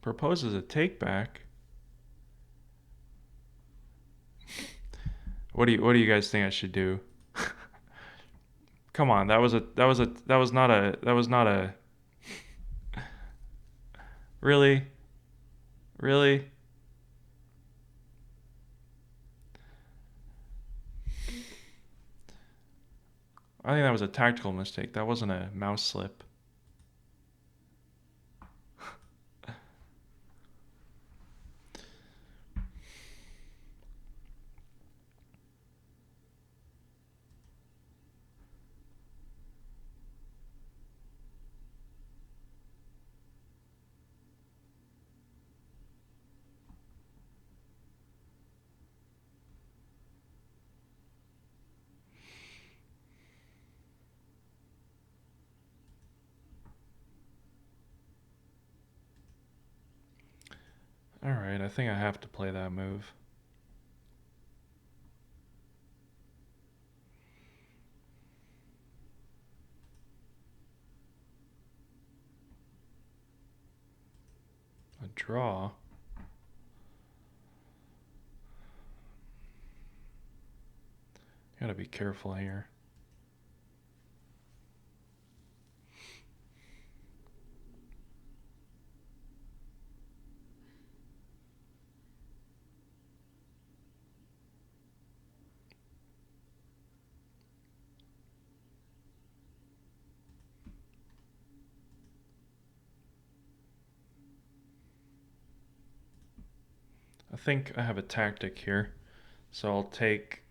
proposes a take back. What do you guys think I should do? Come on, that was not a really? Really? I think that was a tactical mistake. That wasn't a mouse slip. Alright, I think I have to play that move. A draw? Gotta be careful here. I think I have a tactic here. So I'll take...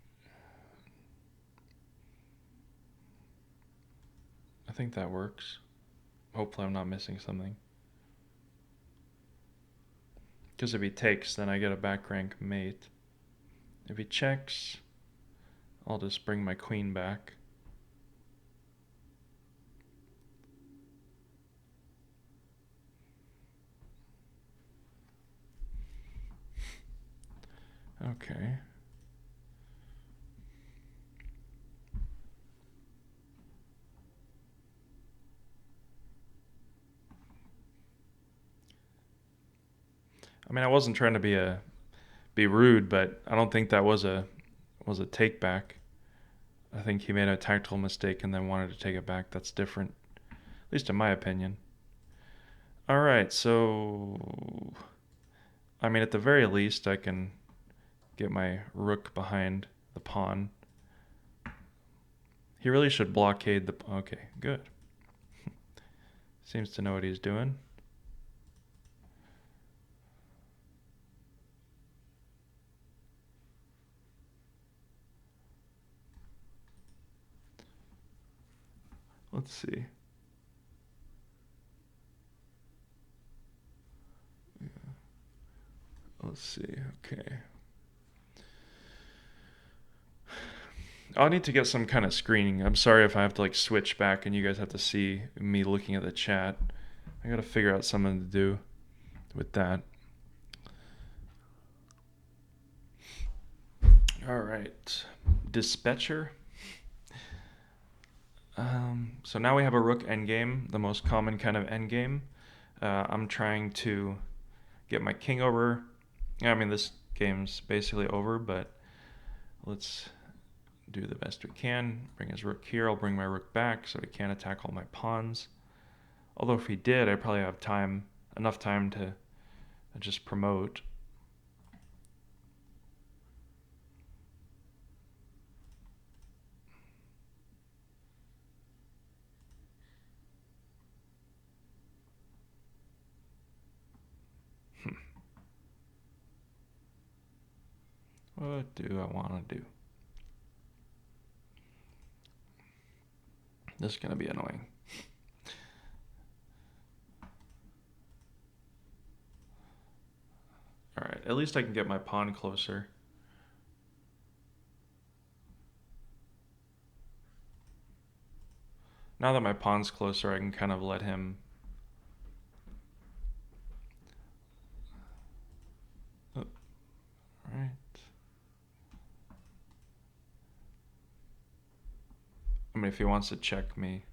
I think that works. Hopefully I'm not missing something. Because if he takes, then I get a back rank mate. If he checks, I'll just bring my queen back. Okay. I mean, I wasn't trying to be rude, but I don't think that was a take back. I think he made a tactical mistake and then wanted to take it back. That's different, at least in my opinion. All right, so I mean, at the very least, I can get my rook behind the pawn. He really should blockade the... Okay, good. Seems to know what he's doing. Let's see. Let's see, okay. I'll need to get some kind of screening. I'm sorry if I have to like switch back and you guys have to see me looking at the chat. I gotta figure out something to do with that. All right, dispatcher. So now we have a rook endgame, the most common kind of endgame. I'm trying to get my king over. I mean, this game's basically over, but let's do the best we can. Bring his rook here. I'll bring my rook back so he can't attack all my pawns. Although if he did, I probably have enough time to just promote. What do I want to do? This is going to be annoying. Alright, at least I can get my pawn closer. Now that my pawn's closer, I can kind of let him... Oh. Alright. I mean, if he wants to check me...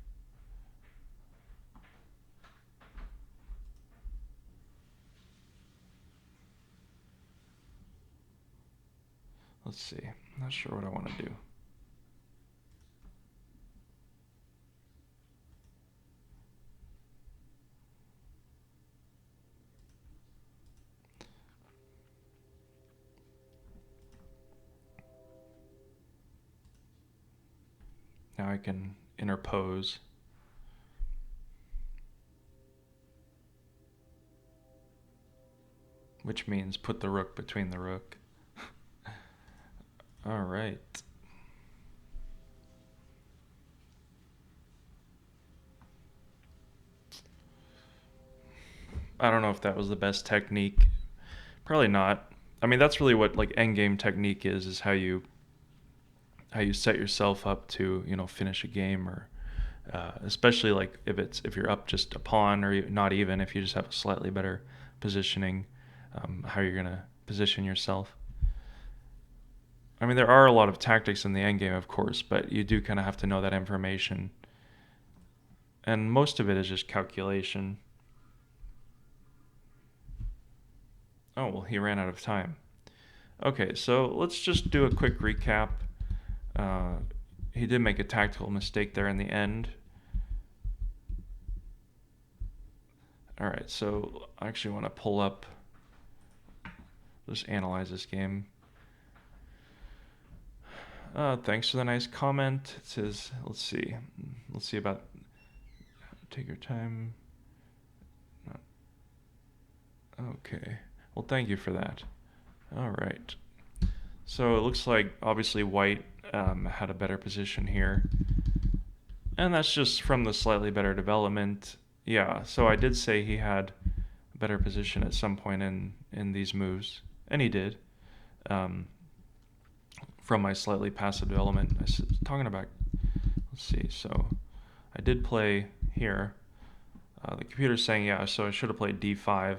Let's see. Not sure what I want to do. Now I can interpose. Which means put the rook between the rook. All right. I don't know if that was the best technique. Probably not. I mean, that's really what like endgame technique is how you set yourself up to, finish a game, or especially like if you're up just a pawn, or not even if you just have a slightly better positioning, how you're gonna position yourself. I mean, there are a lot of tactics in the endgame, of course, but you do kind of have to know that information, and most of it is just calculation. Oh, well, he ran out of time. Okay, so let's just do a quick recap. Uh, he did make a tactical mistake there in the end. All right, so I actually want to pull up, just analyze this game. Thanks for the nice comment. It says, let's see about, take your time. Okay, well, thank you for that. All right. So it looks like obviously white had a better position here. And that's just from the slightly better development. Yeah, so I did say he had a better position at some point in these moves. And he did. Um, from my slightly passive development. I was talking about, let's see, so I did play here. The computer's saying, yeah, so I should have played d5.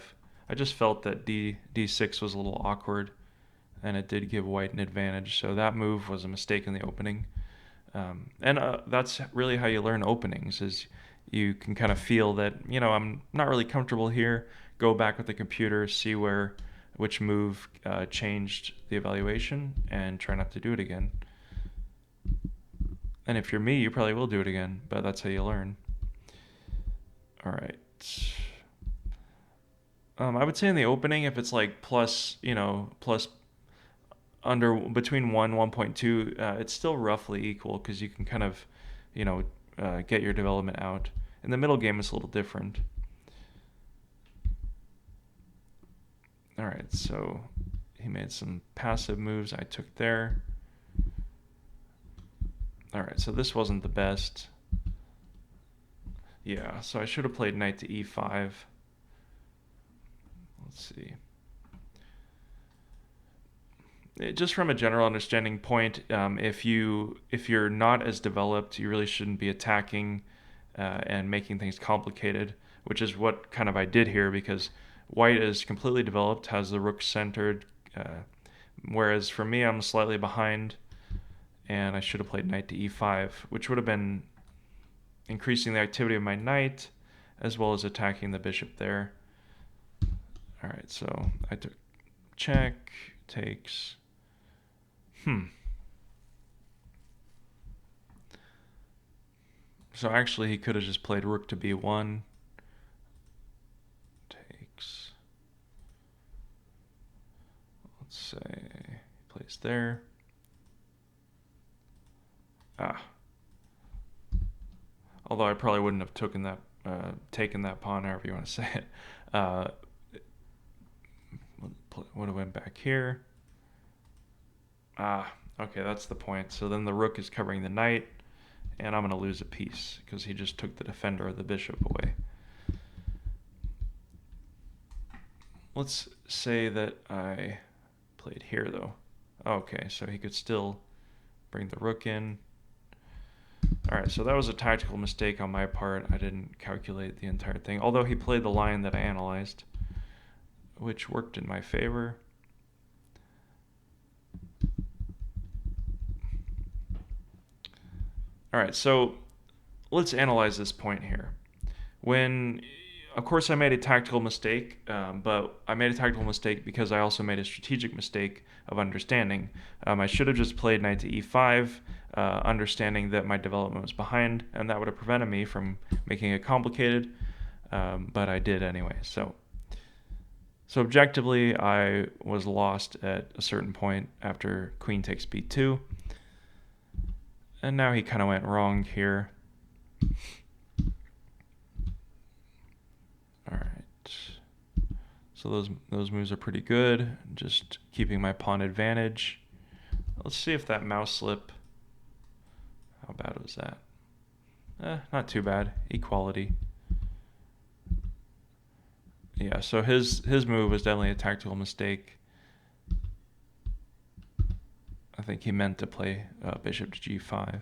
I just felt that d6 was a little awkward, and it did give white an advantage. So that move was a mistake in the opening. And that's really how you learn openings, is you can kind of feel that, I'm not really comfortable here. Go back with the computer, see which move changed the evaluation, and try not to do it again. And if you're me, you probably will do it again, but that's how you learn. All right. I would say in the opening, if it's like plus, plus under between 1.2, it's still roughly equal because you can kind of, get your development out. In the middle game, it's a little different. All right, so he made some passive moves. I took there. All right, so this wasn't the best. Yeah, so I should have played knight to e5. Let's see. Just from a general understanding point, if you're not as developed, you really shouldn't be attacking and making things complicated, which is what kind of I did here, because white is completely developed, has the rook centered, whereas for me, I'm slightly behind, and I should have played knight to e5, which would have been increasing the activity of my knight, as well as attacking the bishop there. All right, so I took check, takes. So actually, he could have just played rook to b1. Takes. Let's say he plays there. Although I probably wouldn't have taken that pawn, however you want to say it. Would have went back here. Okay, that's the point. So then the rook is covering the knight, and I'm going to lose a piece because he just took the defender of the bishop away. Let's say that I played here, though. Okay, so he could still bring the rook in. All right, so that was a tactical mistake on my part. I didn't calculate the entire thing, although he played the line that I analyzed, which worked in my favor. All right, so let's analyze this point here. When of course, I made a tactical mistake, but I made a tactical mistake because I also made a strategic mistake of understanding. I should have just played knight to e5, understanding that my development was behind, and that would have prevented me from making it complicated, but I did anyway. So objectively, I was lost at a certain point after queen takes b2, and now he kind of went wrong here. All right. So those moves are pretty good. Just keeping my pawn advantage. Let's see if that mouse slip. How bad was that? Not too bad. Equality. Yeah. So his move was definitely a tactical mistake. I think he meant to play bishop to g5.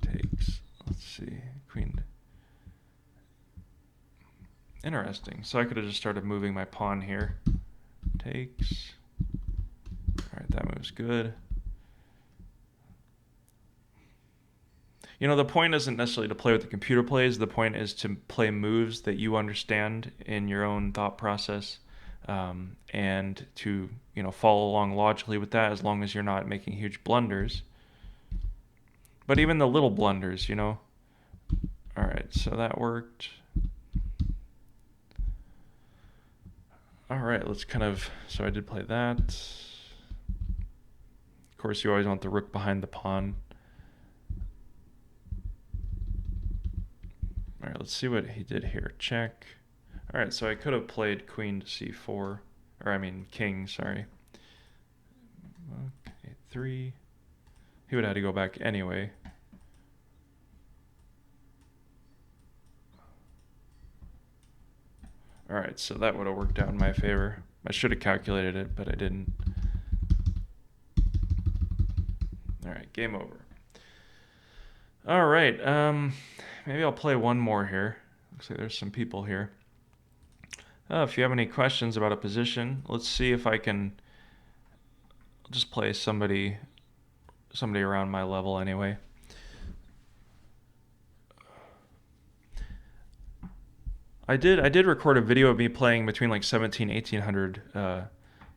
Takes. Let's see. Queen. Interesting. So I could have just started moving my pawn here. Takes. Alright, that move's good. You know, the point isn't necessarily to play what the computer plays. The point is to play moves that you understand in your own thought process, and to, you know, follow along logically with that as long as you're not making huge blunders. But even the little blunders, you know. Alright, so that worked. Alright, let's kind of... So I did play that. Of course, you always want the rook behind the pawn. Alright, let's see what he did here. Check. Alright, so I could have played queen to c4. Or, I mean, king, sorry. Okay, 3. He would have had to go back anyway. Alright, so that would have worked out in my favor. I should have calculated it, but I didn't. Alright, game over. Alright, maybe I'll play one more here. Looks like there's some people here. If you have any questions about a position, let's see if I can just play somebody around my level anyway. I did record a video of me playing between like 1800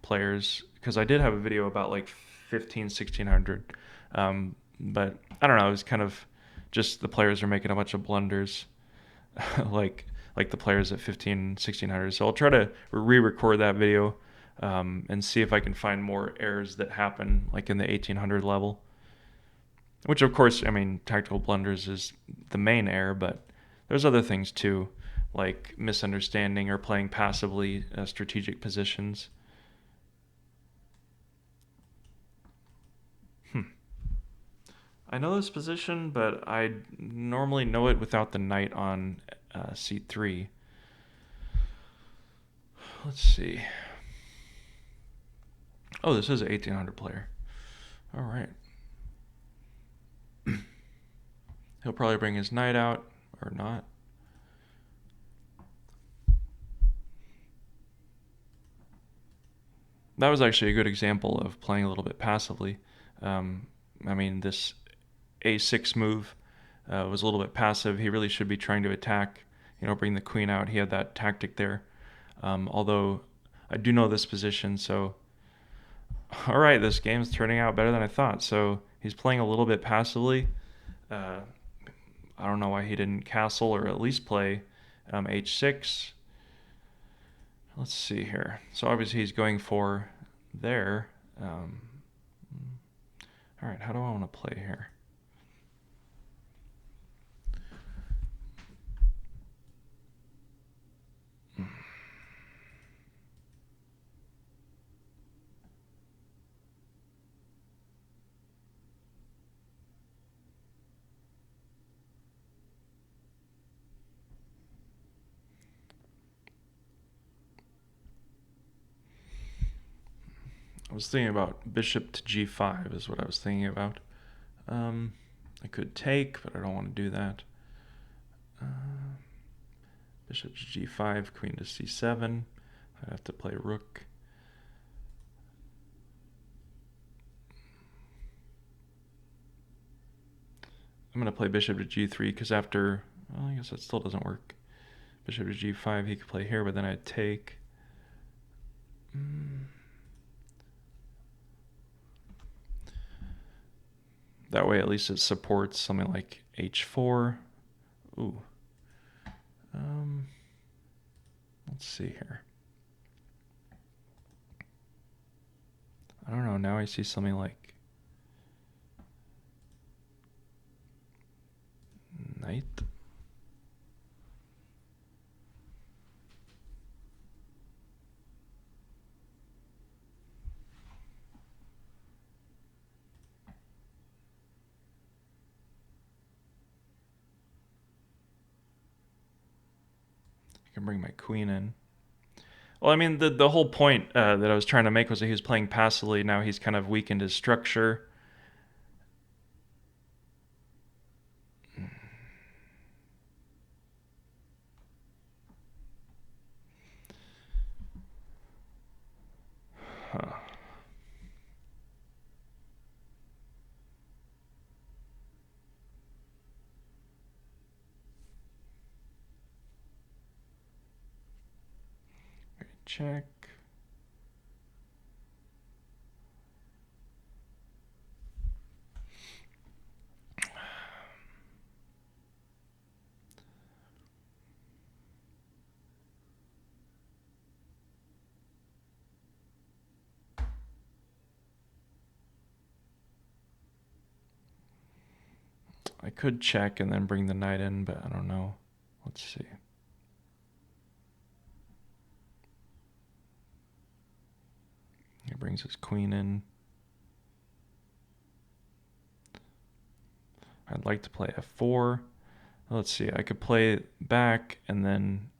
players, because I did have a video about like 1600. But I don't know, it was kind of just the players are making a bunch of blunders, like the players at 1600. So I'll try to re-record that video, and see if I can find more errors that happen like in the 1800 level. Which, of course, I mean, tactical blunders is the main error, but there's other things too, like misunderstanding or playing passively strategic positions. I know this position, but I normally know it without the knight on c3. Let's see. Oh, this is an 1800 player. All right. He'll probably bring his knight out, or not. That was actually a good example of playing a little bit passively. I mean, this a6 move was a little bit passive. He really should be trying to attack, you know, bring the queen out. He had that tactic there. Although I do know this position, so... All right, this game's turning out better than I thought. So he's playing a little bit passively. I don't know why he didn't castle or at least play h6. Let's see here. So obviously he's going for there. All right, how do I want to play here? I was thinking about bishop to g5 is what I was thinking about. I could take, but I don't want to do that. Bishop to g5, queen to c7. I'd have to play rook. I'm going to play bishop to g3 because after Well, I guess that still doesn't work. Bishop to g5, he could play here, but then I'd take. That way, at least it supports something like h4. Ooh. Let's see here. I don't know. Now I see something like knight. I can bring my queen in. Well, I mean, the whole point that I was trying to make was that he was playing passively. Now he's kind of weakened his structure. Huh. Check. I could check and then bring the knight in, but I don't know. Let's see. He brings his queen in. I'd like to play f4. Let's see. I could play back and then.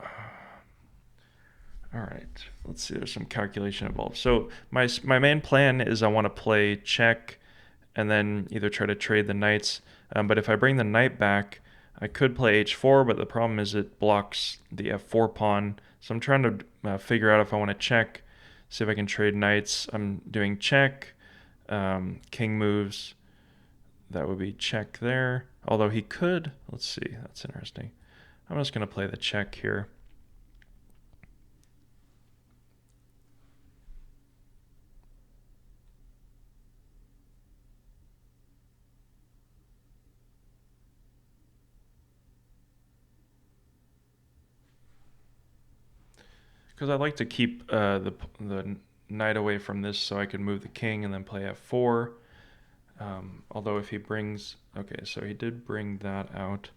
All right. Let's see. There's some calculation involved. So my main plan is I want to play check and then either try to trade the knights. But if I bring the knight back, I could play h4, but the problem is it blocks the f4 pawn. So I'm trying to figure out if I want to check, see if I can trade knights. I'm doing check, king moves. That would be check there. Although he could, let's see, that's interesting. I'm just going to play the check here. Because I'd like to keep the knight away from this so I can move the king and then play f4. Although if he brings... Okay, so he did bring that out.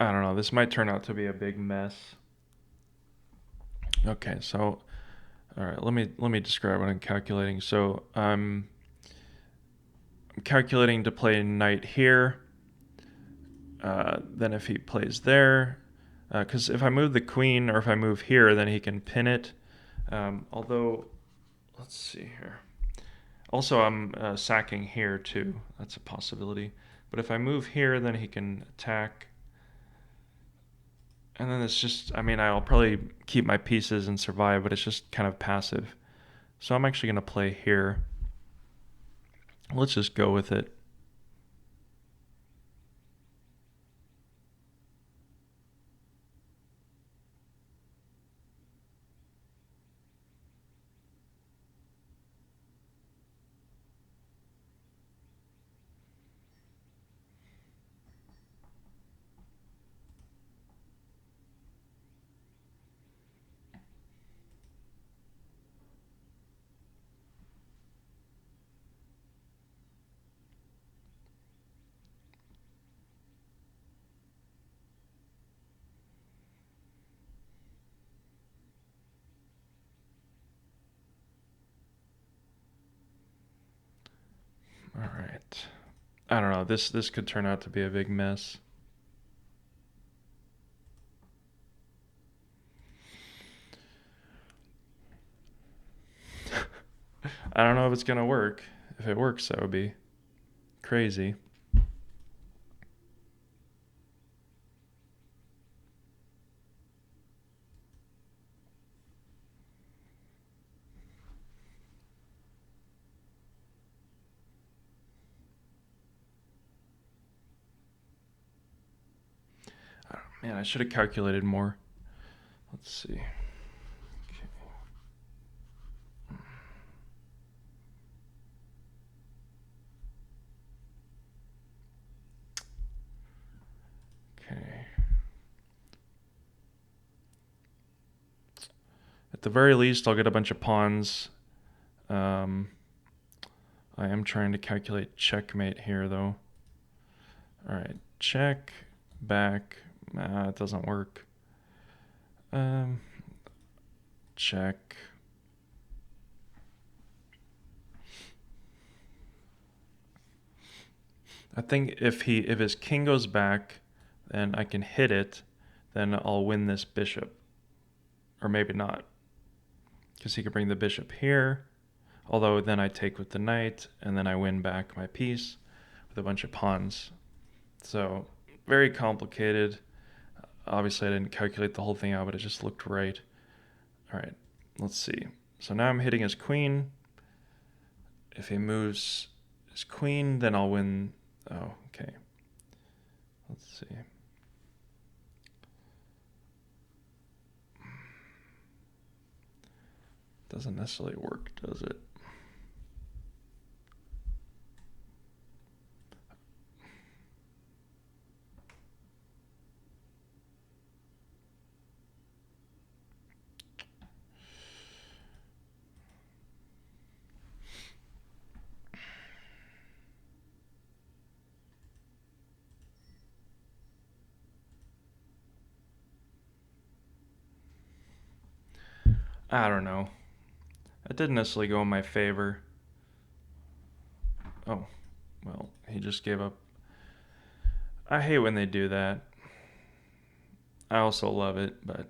I don't know. This might turn out to be a big mess. Okay, so all right, let me describe what I'm calculating. So I'm calculating to play knight here. Then if he plays there, because if I move the queen or if I move here, then he can pin it. Although, let's see here. Also, I'm sacking here too. That's a possibility. But if I move here, then he can attack. And then it's just, I mean, I'll probably keep my pieces and survive, but it's just kind of passive. So I'm actually going to play here. Let's just go with it. All right. I don't know. This could turn out to be a big mess. I don't know if it's gonna work. If it works, that would be crazy. Man, I should have calculated more. Let's see. Okay. At the very least, I'll get a bunch of pawns. Um, I am trying to calculate checkmate here, though. All right, check, back. It doesn't work. Check. I think if his king goes back, then I can hit it. Then I'll win this bishop, or maybe not, because he could bring the bishop here. Although then I take with the knight, and then I win back my piece with a bunch of pawns. So very complicated. Obviously, I didn't calculate the whole thing out, but it just looked right. All right, let's see. So now I'm hitting his queen. If he moves his queen, then I'll win. Oh, okay. Let's see. Doesn't necessarily work, does it? I don't know. It didn't necessarily go in my favor. Oh, well, he just gave up. I hate when they do that. I also love it, but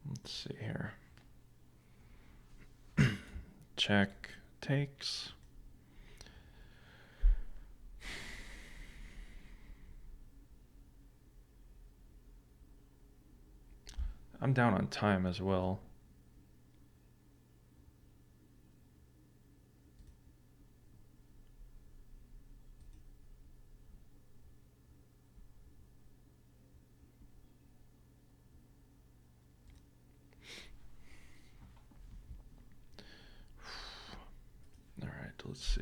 let's see here. Check takes. I'm down on time as well. All right, let's see.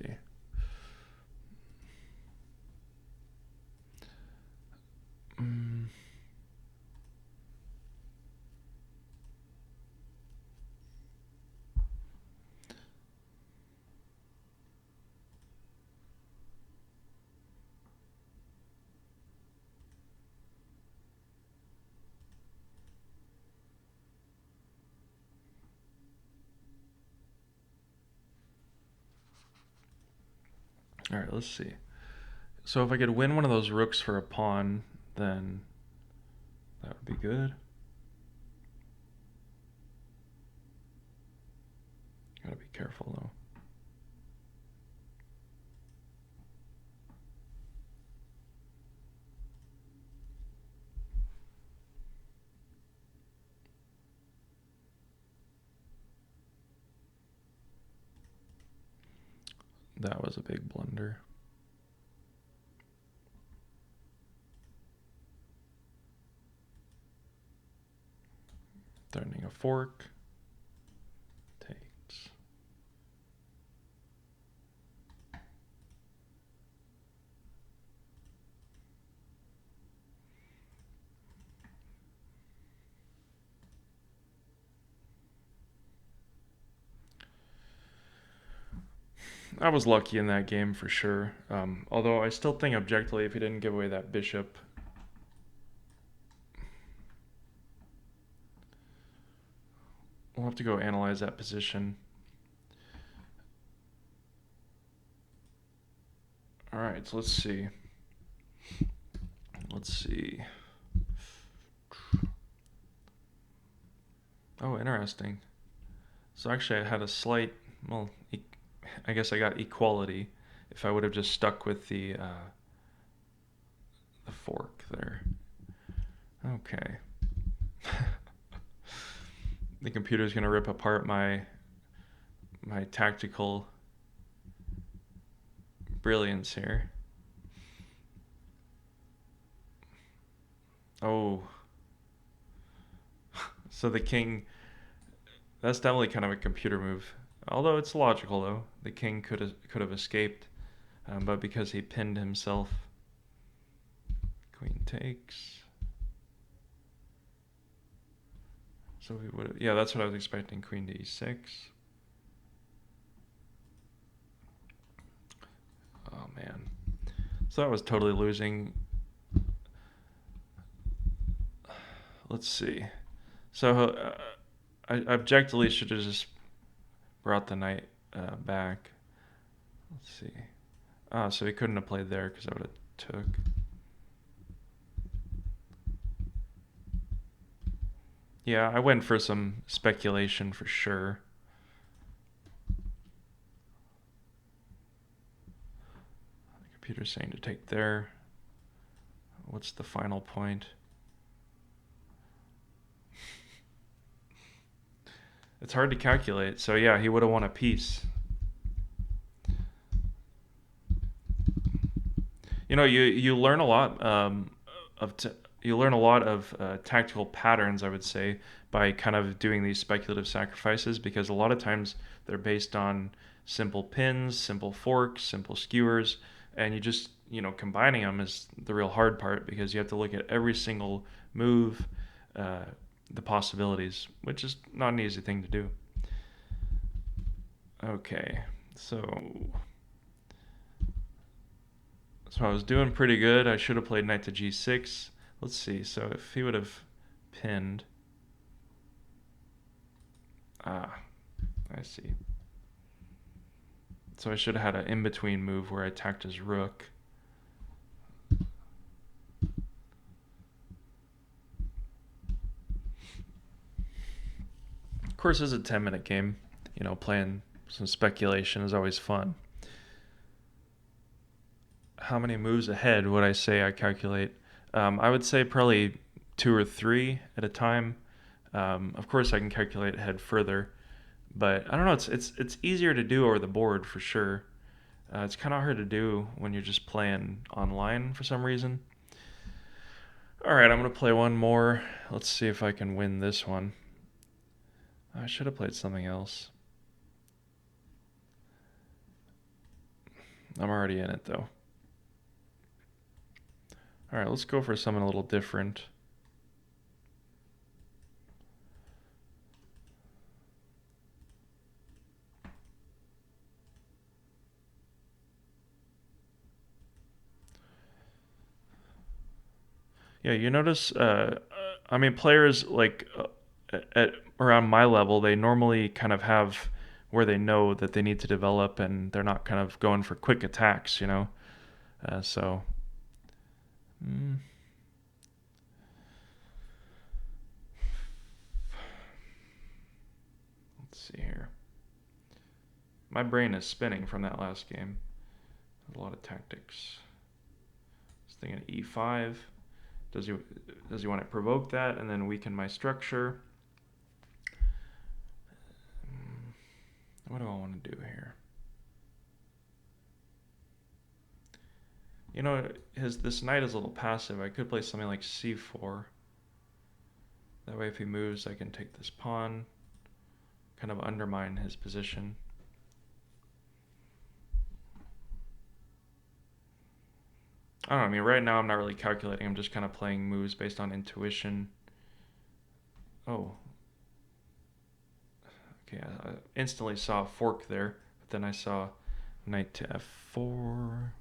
All right, let's see. So if I could win one of those rooks for a pawn, then that would be good. Gotta be careful though. That was a big blunder. Threatening a fork. Takes. I was lucky in that game for sure. Although I still think objectively, if he didn't give away that bishop, we'll have to go analyze that position. All right, so let's see. Let's see. Oh, interesting. So actually, I had a slight, well, I guess I got equality if I would have just stuck with the fork there. Okay. The computer's gonna rip apart my tactical brilliance here. Oh, so the king. That's definitely kind of a computer move. Although it's logical though, the king could have escaped, but because he pinned himself, queen takes. So he would have. Yeah, that's what I was expecting. Queen to e6. Oh man. So I was totally losing. Let's see. So I objectively should have just brought the knight back. Let's see. Ah, so he couldn't have played there because I would have took. Yeah, I went for some speculation for sure. The computer's saying to take there. What's the final point? It's hard to calculate. So yeah, he would have won a piece. You know, you learn a lot of you learn a lot of tactical patterns, I would say, by kind of doing these speculative sacrifices because a lot of times they're based on simple pins, simple forks, simple skewers, and you just combining them is the real hard part because you have to look at every single move, uh, the possibilities, which is not an easy thing to do. Okay, so I was doing pretty good. I should have played knight to g6. Let's see. So if he would have pinned. Ah, I see. So I should have had an in-between move where I attacked his rook. Of course, it's a 10-minute game. Playing some speculation is always fun. How many moves ahead would I say I calculate? I would say probably 2 or 3 at a time. Of course, I can calculate ahead further, but I don't know. It's easier to do over the board for sure. It's kind of hard to do when you're just playing online for some reason. All right, I'm gonna play one more. Let's see if I can win this one. I should have played something else. I'm already in it though. All right, let's go for something a little different. Yeah, you notice, I mean, players like at around my level, they normally kind of have where they know that they need to develop and they're not kind of going for quick attacks. So, mm, let's see here. My brain is spinning from that last game. A lot of tactics. I was thinking e5. Does he want to provoke that and then weaken my structure? What do I want to do here? This knight is a little passive. I could play something like c4. That way if he moves, I can take this pawn, kind of undermine his position. I don't know, I mean, right now I'm not really calculating. I'm just kind of playing moves based on intuition. Oh. Okay, I instantly saw a fork there, but then I saw Knight to f4.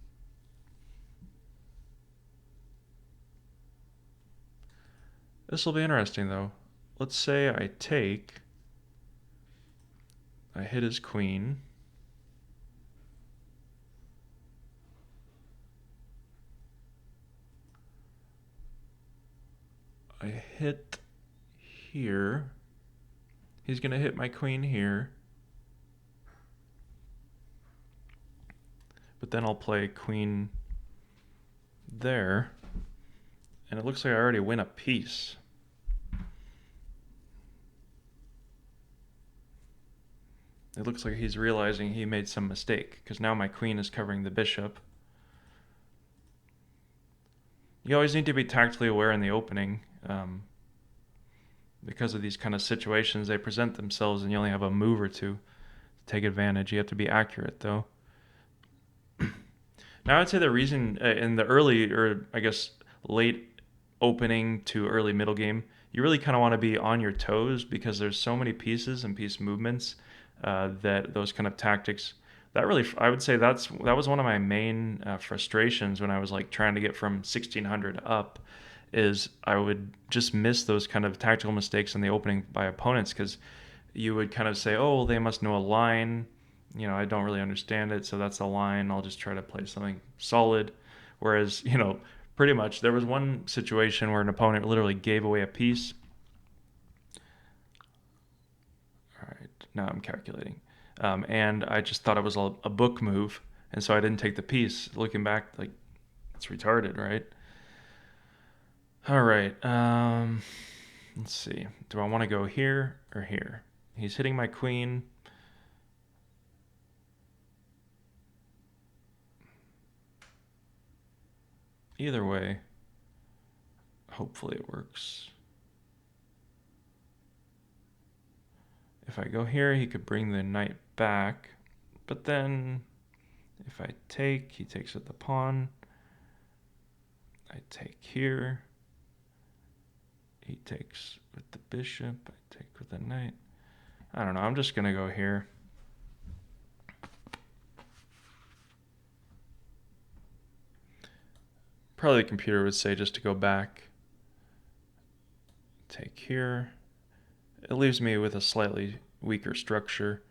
This will be interesting, though. Let's say I take. I hit his queen. I hit here. He's going to hit my queen here. But then I'll play queen there. And it looks like I already win a piece. It looks like he's realizing he made some mistake, because now my queen is covering the bishop. You always need to be tactically aware in the opening. Because of these kind of situations, they present themselves and you only have a move or two to take advantage. You have to be accurate, though. Now, I'd say the reason in the early, or I guess late opening to early middle game, you really kind of want to be on your toes, because there's so many pieces and piece movements that those kind of tactics, that really, I would say that was one of my main frustrations when I was like trying to get from 1600 up, is I would just miss those kind of tactical mistakes in the opening by opponents, because you would kind of say, oh, they must know a line. I don't really understand it, so that's a line. I'll just try to play something solid. Whereas, pretty much there was one situation where an opponent literally gave away a piece. All right, now I'm calculating. And I just thought it was a book move, and so I didn't take the piece. Looking back, like, it's retarded, right? All right, let's see. Do I want to go here or here? He's hitting my queen. Either way, hopefully it works. If I go here, he could bring the knight back, but then if I take, he takes with the pawn. I take here. He takes with the bishop. I take with the knight. I don't know. I'm just going to go here. Probably the computer would say just to go back. Take here. It leaves me with a slightly weaker structure.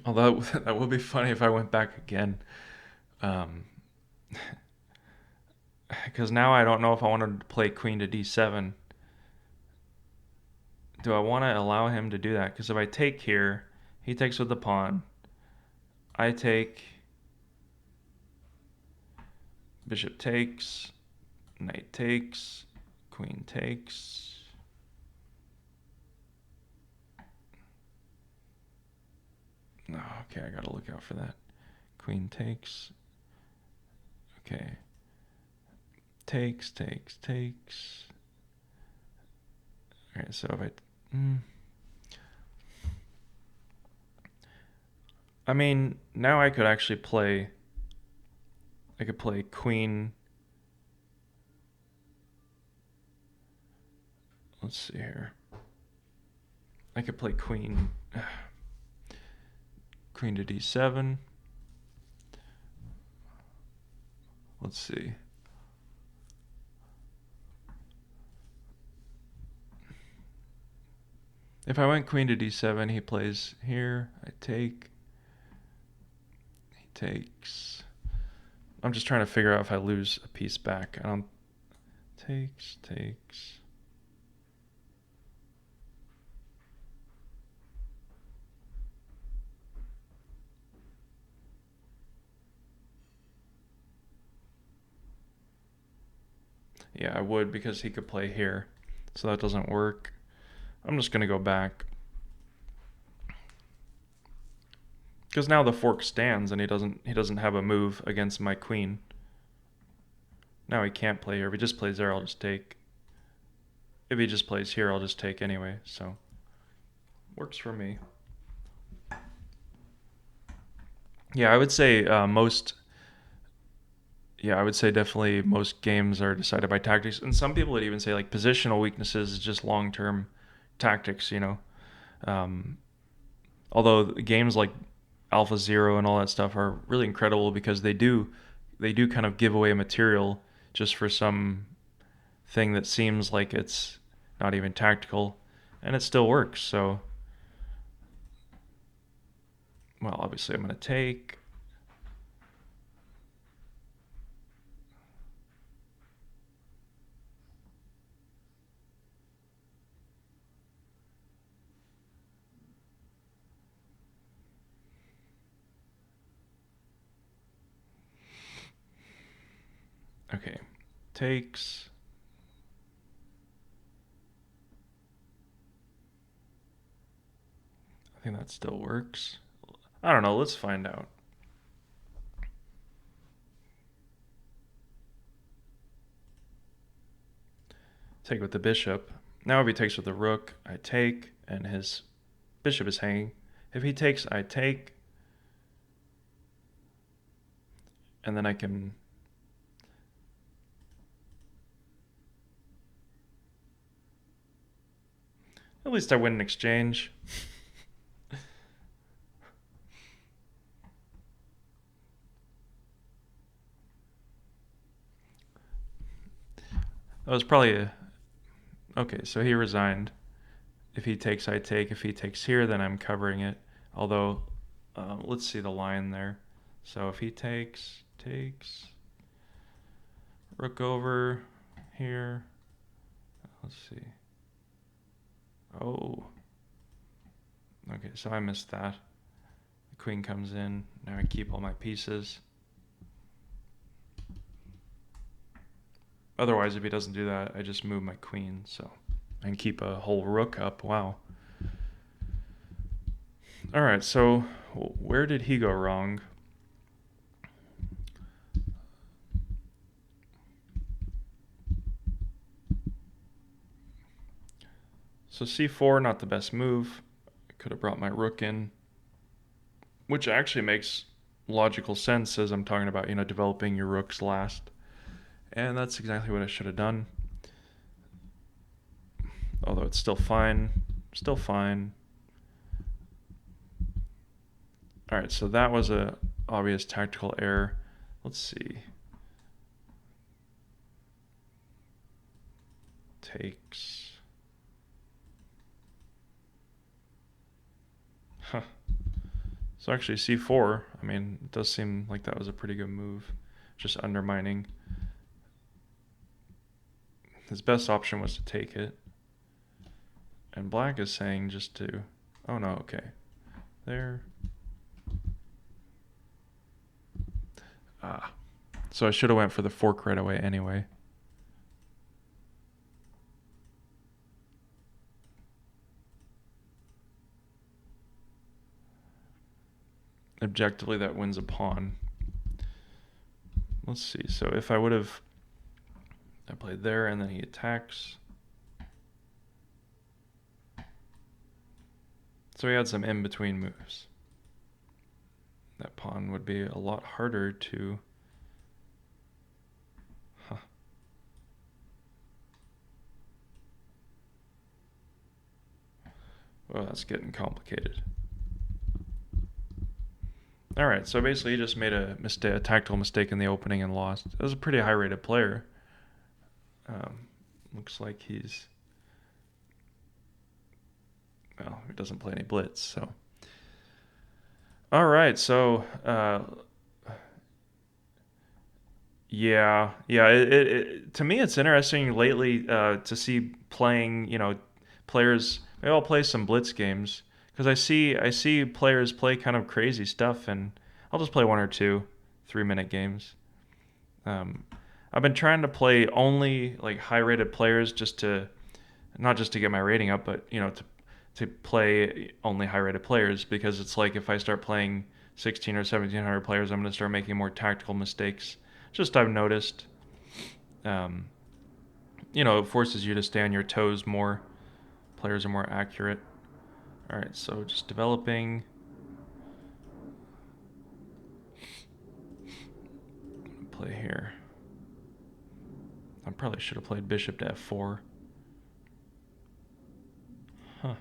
Although that would be funny if I went back again. Because now I don't know if I wanted to play queen to d7. Do I want to allow him to do that? Because if I take here, he takes with the pawn. I take. Bishop takes. Knight takes. Queen takes. No, okay, I gotta look out for that. Queen takes. Okay. Takes. Alright, so if I mean, now I could actually play. I could play queen. Let's see here. I could play queen. Queen to d7. Let's see. If I went queen to d7, he plays here. I take. He takes. I'm just trying to figure out if I lose a piece back. I don't. Takes. Yeah, I would, because he could play here. So that doesn't work. I'm just going to go back. Because now the fork stands and he doesn't have a move against my queen. Now he can't play here. If he just plays there, I'll just take. If he just plays here, I'll just take anyway. So works for me. Yeah, I would say most yeah, I would say definitely most games are decided by tactics, and some people would even say like positional weaknesses is just long-term tactics. Um, although games like Alpha Zero and all that stuff are really incredible because they do kind of give away material just for some thing that seems like it's not even tactical, and it still works. So, well, obviously I'm going to take. Okay, takes. I think that still works. I don't know. Let's find out. Take with the bishop. Now if he takes with the rook, I take, and his bishop is hanging. If he takes, I take, and then I can. At least I win an exchange. That was probably a. Okay, so he resigned. If he takes, I take. If he takes here, then I'm covering it. Although, let's see the line there. So if he takes, rook over here. Let's see. Oh, okay, so I missed that. The queen comes in. Now I keep all my pieces. Otherwise, if he doesn't do that, I just move my queen. So I can keep a whole rook up. Wow. All right, so where did he go wrong? So c4, not the best move. I could have brought my rook in, which actually makes logical sense as I'm talking about, developing your rooks last. And that's exactly what I should have done. Although it's still fine. Still fine. All right, so that was a obvious tactical error. Let's see. Takes. Huh. So actually c4, I mean, it does seem like that was a pretty good move. Just undermining. His best option was to take it. And black is saying just to... Oh no, okay. There. Ah. So I should have went for the fork right away anyway. Objectively, that wins a pawn. Let's see. So if I would have... I played there and then he attacks. So he had some in-between moves. That pawn would be a lot harder to... Huh. Well, that's getting complicated. All right, so basically he just made a tactical mistake in the opening and lost. It was a pretty high-rated player. Looks like he's... Well, he doesn't play any blitz, so... All right, so... yeah. To me, it's interesting lately to see playing, players. Maybe I'll play some blitz games because I see players play kind of crazy stuff, and I'll just play one or two 3-minute games. Um, I've been trying to play only like high-rated players just to not just to get my rating up, but to play only high-rated players because it's like if I start playing 16 or 1700 players, I'm going to start making more tactical mistakes. Just I've noticed. Um, it forces you to stay on your toes more. Players are more accurate. All right, so just developing. play here? I probably should have played bishop to f4. Huh.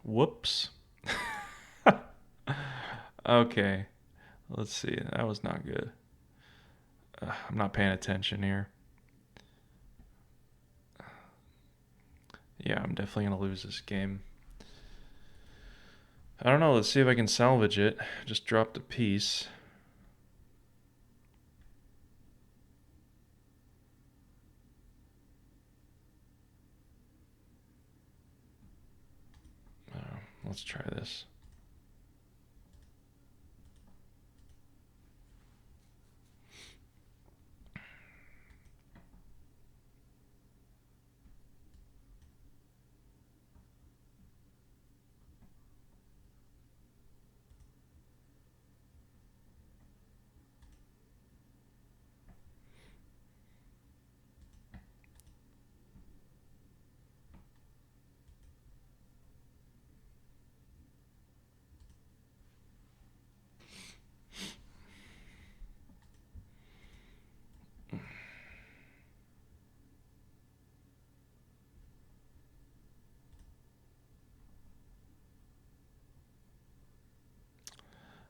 Whoops. Okay. Let's see. That was not good. I'm not paying attention here. Yeah, I'm definitely going to lose this game. I don't know. Let's see if I can salvage it. Just dropped a piece. Let's try this.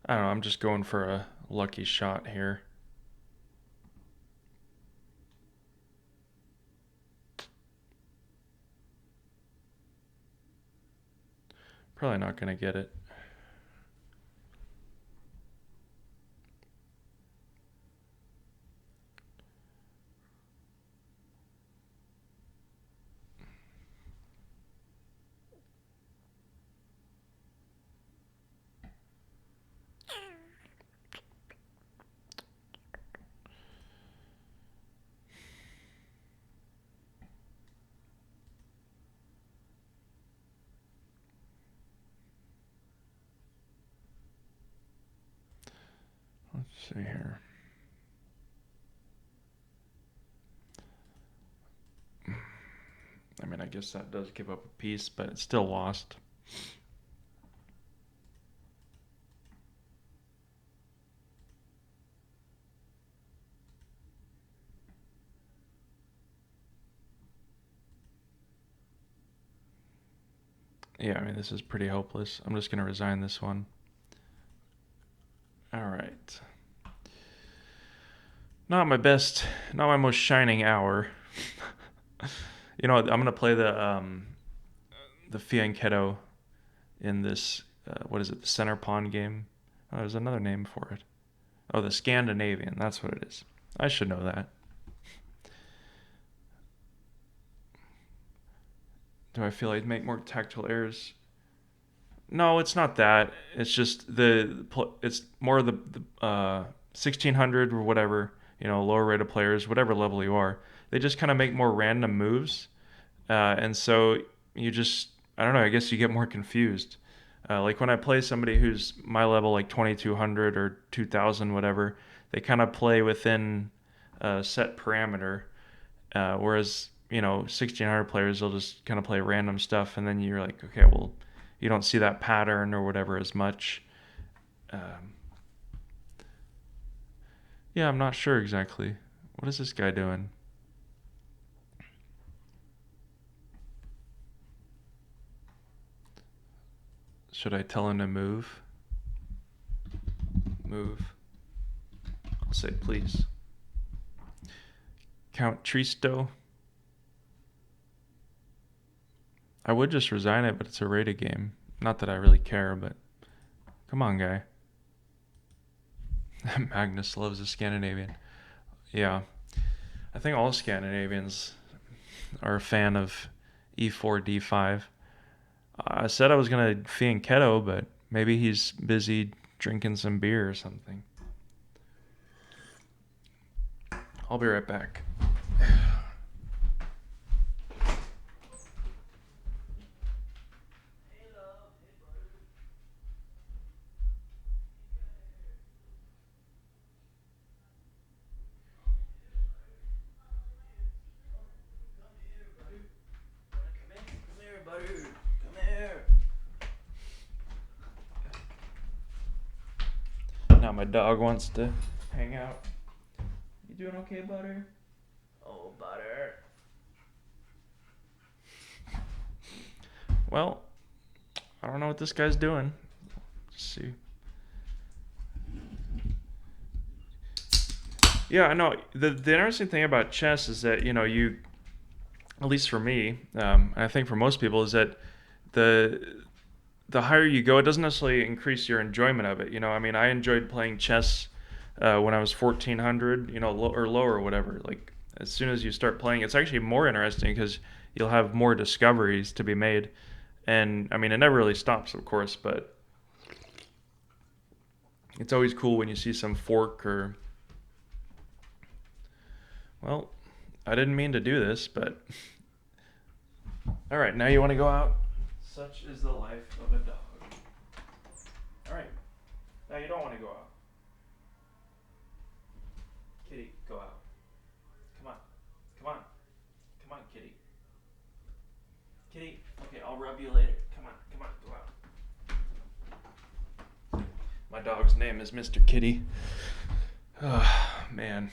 I don't know. I'm just going for a lucky shot here. Probably not going to get it. Let's see here. I mean, I guess that does give up a piece, but it's still lost. Yeah, I mean, this is pretty hopeless. I'm just going to resign this one. All right. Not my best, not my most shining hour. You know, I'm going to play the fianchetto in this, what is it, the center pawn game? Oh, there's another name for it. Oh, the Scandinavian, that's what it is. I should know that. Do I feel I'd make more tactile errors? No, it's not that. It's just it's more the 1600 or whatever, you know, lower rated players, whatever level you are. They just kind of make more random moves. And so you just, I don't know, I guess you get more confused. Like when I play somebody who's my level, like 2200 or 2000, whatever, they kind of play within a set parameter. Whereas, you know, 1600 players, they'll just kind of play random stuff. And then you're like, okay, well, you don't see that pattern or whatever as much. Yeah, I'm not sure exactly. What is this guy doing? Should I tell him to move? Move. I'll say please. Count Tristo. I would just resign it, but it's a rated game. Not that I really care, but come on, guy. Magnus loves a Scandinavian. Yeah. I think all Scandinavians are a fan of e4, d5. I said I was gonna fianchetto, but maybe he's busy drinking some beer or something. I'll be right back. Now my dog wants to hang out. You doing okay, Butter? Oh, Butter. Well, I don't know what this guy's doing. Let's see. Yeah, I know. The interesting thing about chess is that, you, at least for me, I think for most people, is that the the higher you go, it doesn't necessarily increase your enjoyment of it. I mean, I enjoyed playing chess when I was 1400, or lower or whatever. Like, as soon as you start playing, it's actually more interesting because you'll have more discoveries to be made. And I mean, it never really stops, of course, but it's always cool when you see some fork or, well, I didn't mean to do this, but all right, now you want to go out? Such is the life of a dog. All right, now you don't want to go out. Kitty, go out. Come on. Come on. Come on, kitty. Kitty, okay, I'll rub you later. Come on, go out. My dog's name is Mr. Kitty. Oh, man.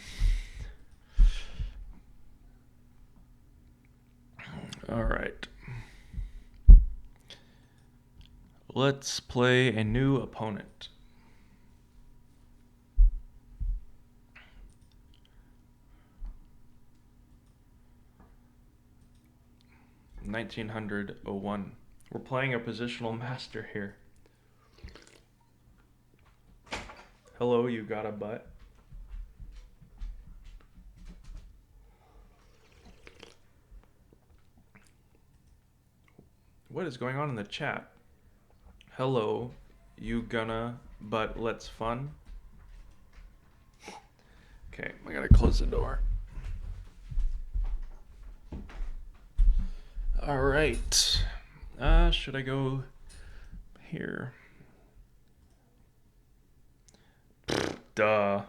All right. Let's play a new opponent. (1901). We're playing a positional master here. Hello, you got a butt? What is going on in the chat? Hello, you gonna but let's fun? Okay, I gotta close the door. All right. Should I go here? Duh.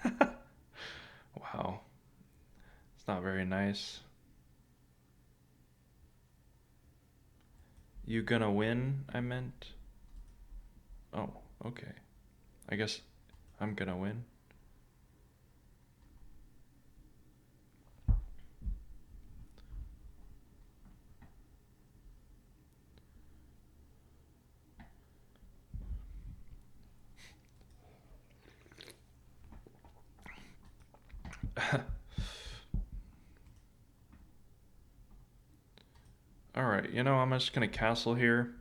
Wow. It's not very nice. You gonna win, I meant? Oh, okay. I guess I'm gonna win. Alright, I'm just gonna castle here.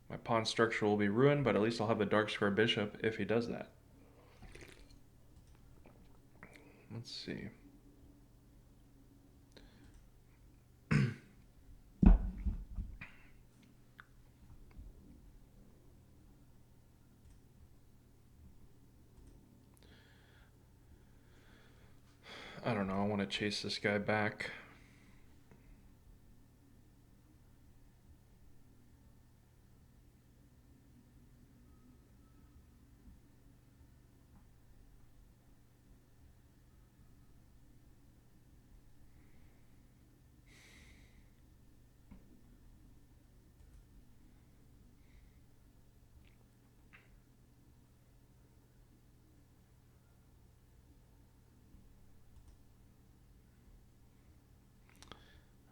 My pawn structure will be ruined, but at least I'll have the dark square bishop if he does that. Let's see. I don't know, I want to chase this guy back.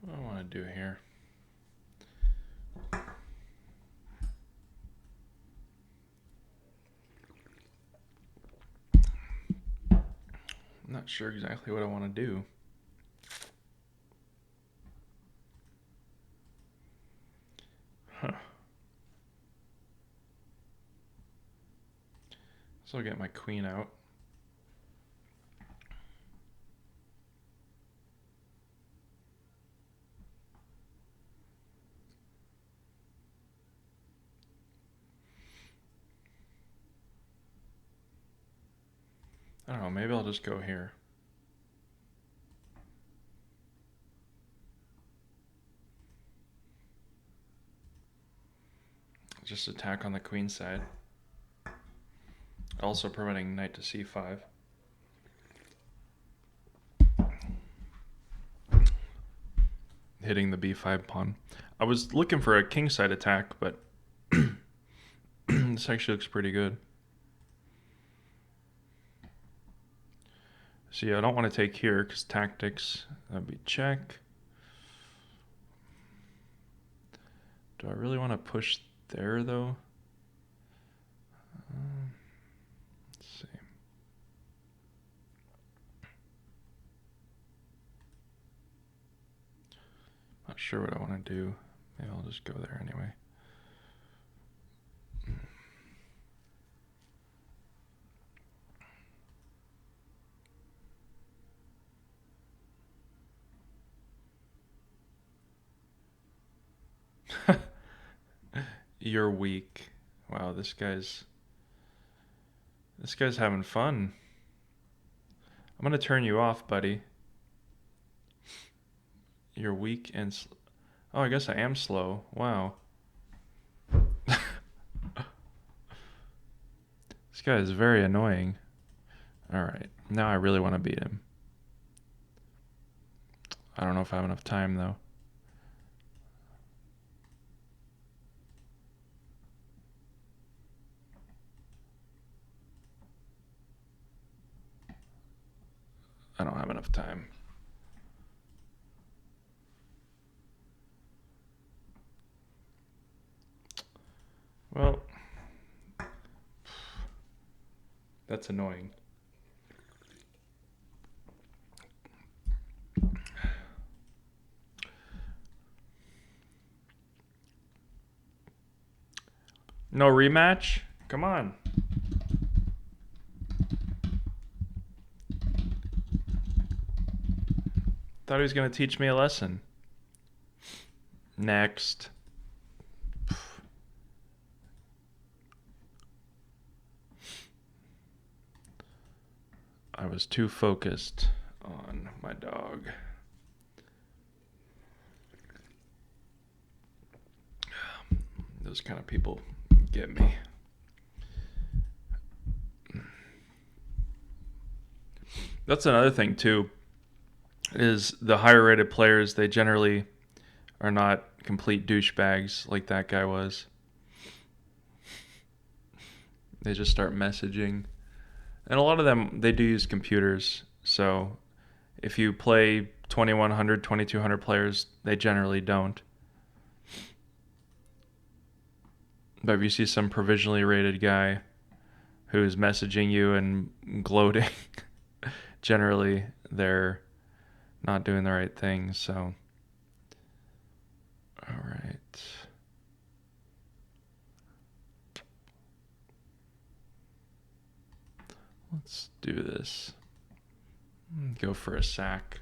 What do I want to do here? I'm not sure exactly what I want to do. Huh. So I'll get my queen out. I don't know, maybe I'll just go here. Just attack on the queen side. Also permitting knight to c5. Hitting the b5 pawn. I was looking for a kingside attack, but this actually looks pretty good. So yeah, I don't want to take here because tactics, that'd be check. Do I really want to push there though? Let's see. Not sure what I want to do. Maybe I'll just go there anyway. You're weak. Wow, this guy's having fun. I'm gonna turn you off, buddy. You're weak and oh, I guess I am slow. Wow. This guy is very annoying. Alright, now I really want to beat him. I don't know if I have enough time though. I don't have enough time. Well, that's annoying. No rematch? Come on. Thought he was going to teach me a lesson. Next. I was too focused on my dog. Those kind of people get me. That's another thing too, is the higher rated players, they generally are not complete douchebags like that guy was. They just start messaging. And a lot of them, they do use computers. So if you play 2100, 2200 players, they generally don't. But if you see some provisionally rated guy who's messaging you and gloating, generally they're not doing the right thing. So, all right. Let's do this. Go for a sack.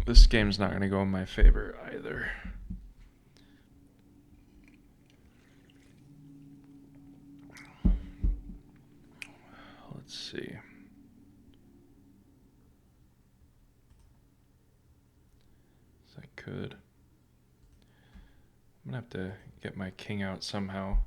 This game's not going to go in my favor either. Let's see. So I could I'm gonna have to get my king out somehow.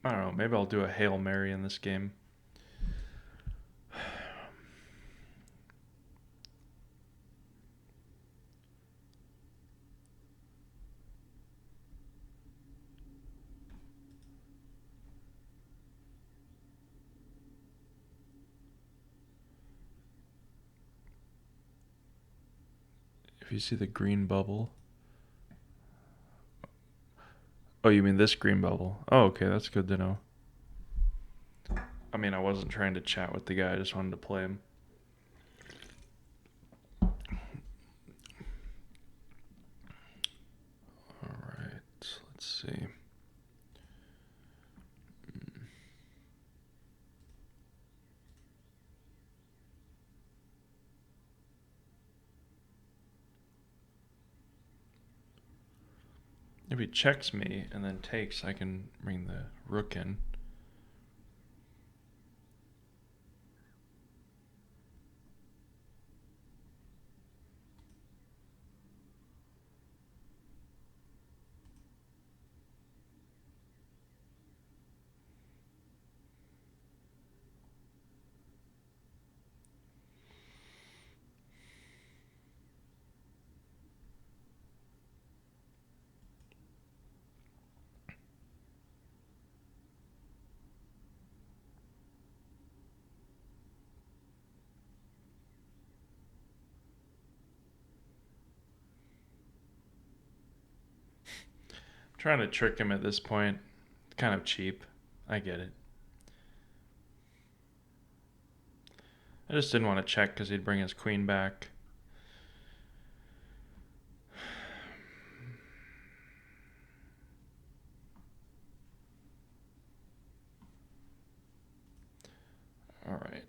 I don't know, maybe I'll do a Hail Mary in this game. If you see the green bubble. Oh, you mean this green bubble? Oh, okay, that's good to know. I mean, I wasn't trying to chat with the guy, I just wanted to play him. Alright, let's see. If he checks me and then takes, I can bring the rook in. Trying to trick him at this point. Kind of cheap. I get it. I just didn't want to check because he'd bring his queen back. Alright.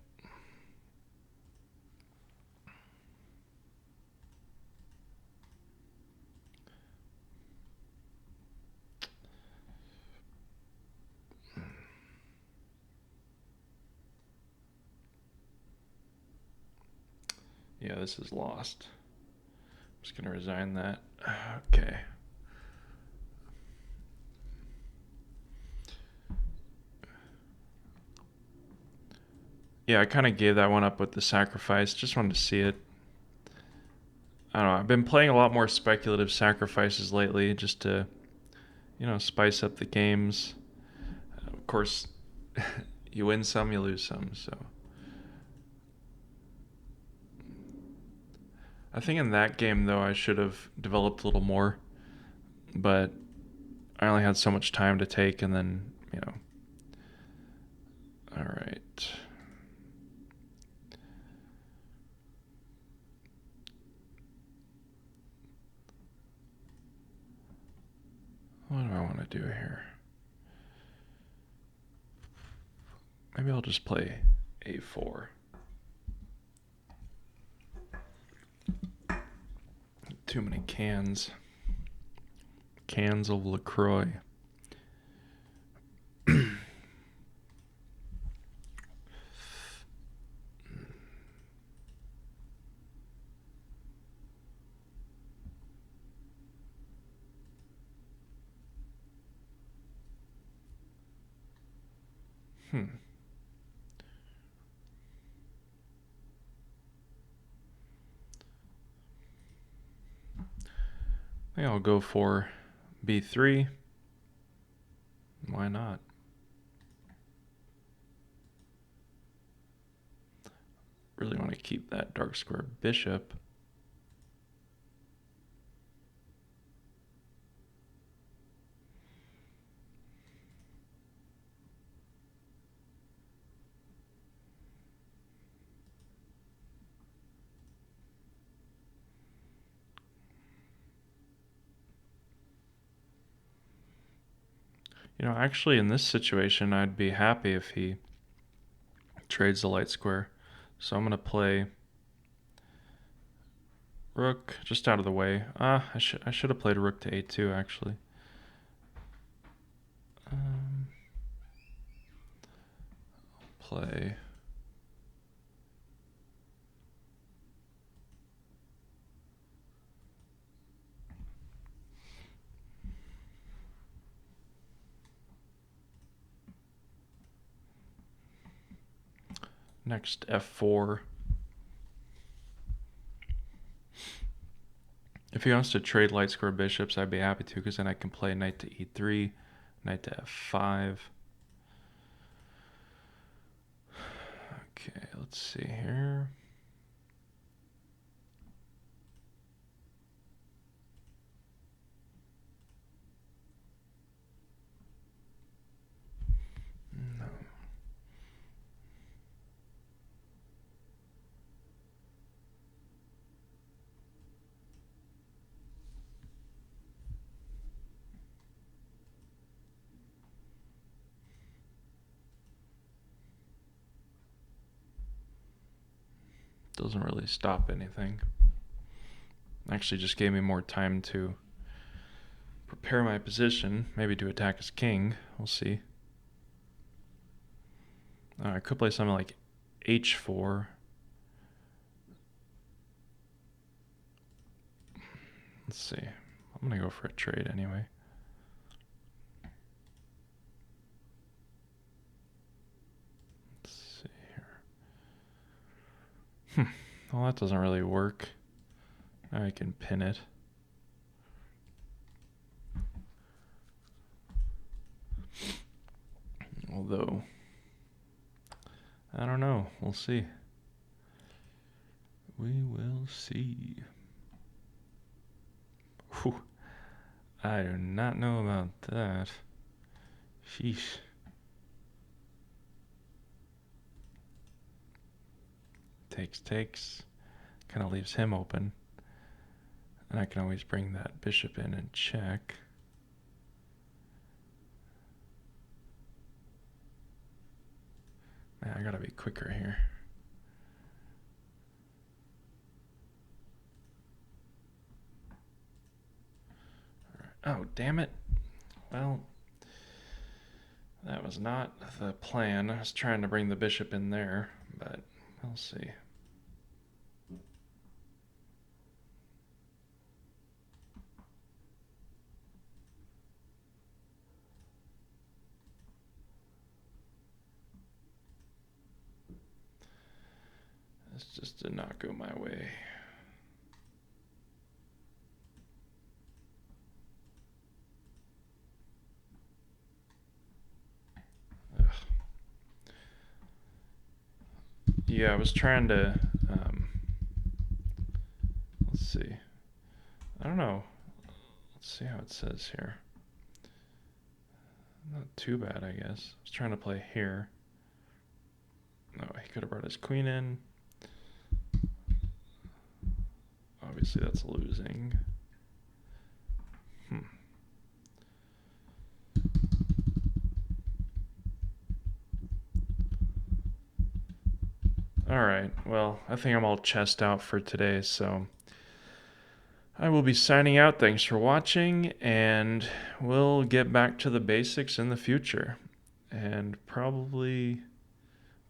Yeah, this is lost. I'm just gonna resign that. Okay. Yeah, I kind of gave that one up with the sacrifice. Just wanted to see it. I don't know. I've been playing a lot more speculative sacrifices lately just to, spice up the games. Of course, you win some, you lose some, so. I think in that game, though, I should have developed a little more, but I only had so much time to take, and then, All right. What do I want to do here? Maybe I'll just play a4. Too many cans. Cans of LaCroix. Hmm. I think I'll go for b3. Why not? Really want to keep that dark square bishop. Actually, in this situation, I'd be happy if he trades the light square. So I'm going to play rook just out of the way. I should have played rook to a2 actually. Play next f4. If he wants to trade light square bishops, I'd be happy to, because then I can play knight to e3, knight to f5. Okay, let's see here. No. Doesn't really stop anything. Actually just gave me more time to prepare my position, maybe to attack his king. We'll see. I could play something like h4. Let's see. I'm going to go for a trade anyway. Let's see here. Well, that doesn't really work. Now I can pin it. Although, I don't know. We'll see. We will see. Whew. I do not know about that. Sheesh. Takes. Kind of leaves him open. And I can always bring that bishop in and check. Man, I gotta be quicker here. Oh, damn it. Well, that was not the plan. I was trying to bring the bishop in there, but we'll see. This just did not go my way. Yeah, I was trying to, let's see. I don't know. Let's see how it says here. Not too bad, I guess. I was trying to play here. No, he could have brought his queen in. Obviously, that's losing. Alright, well, I think I'm all chessed out for today, so I will be signing out. Thanks for watching, and we'll get back to the basics in the future. And probably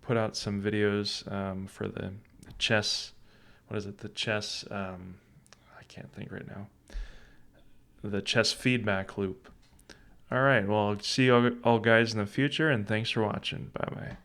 put out some videos for the chess, what is it, the chess, I can't think right now, the chess feedback loop. Alright, well, I'll see you all guys in the future, and thanks for watching. Bye-bye.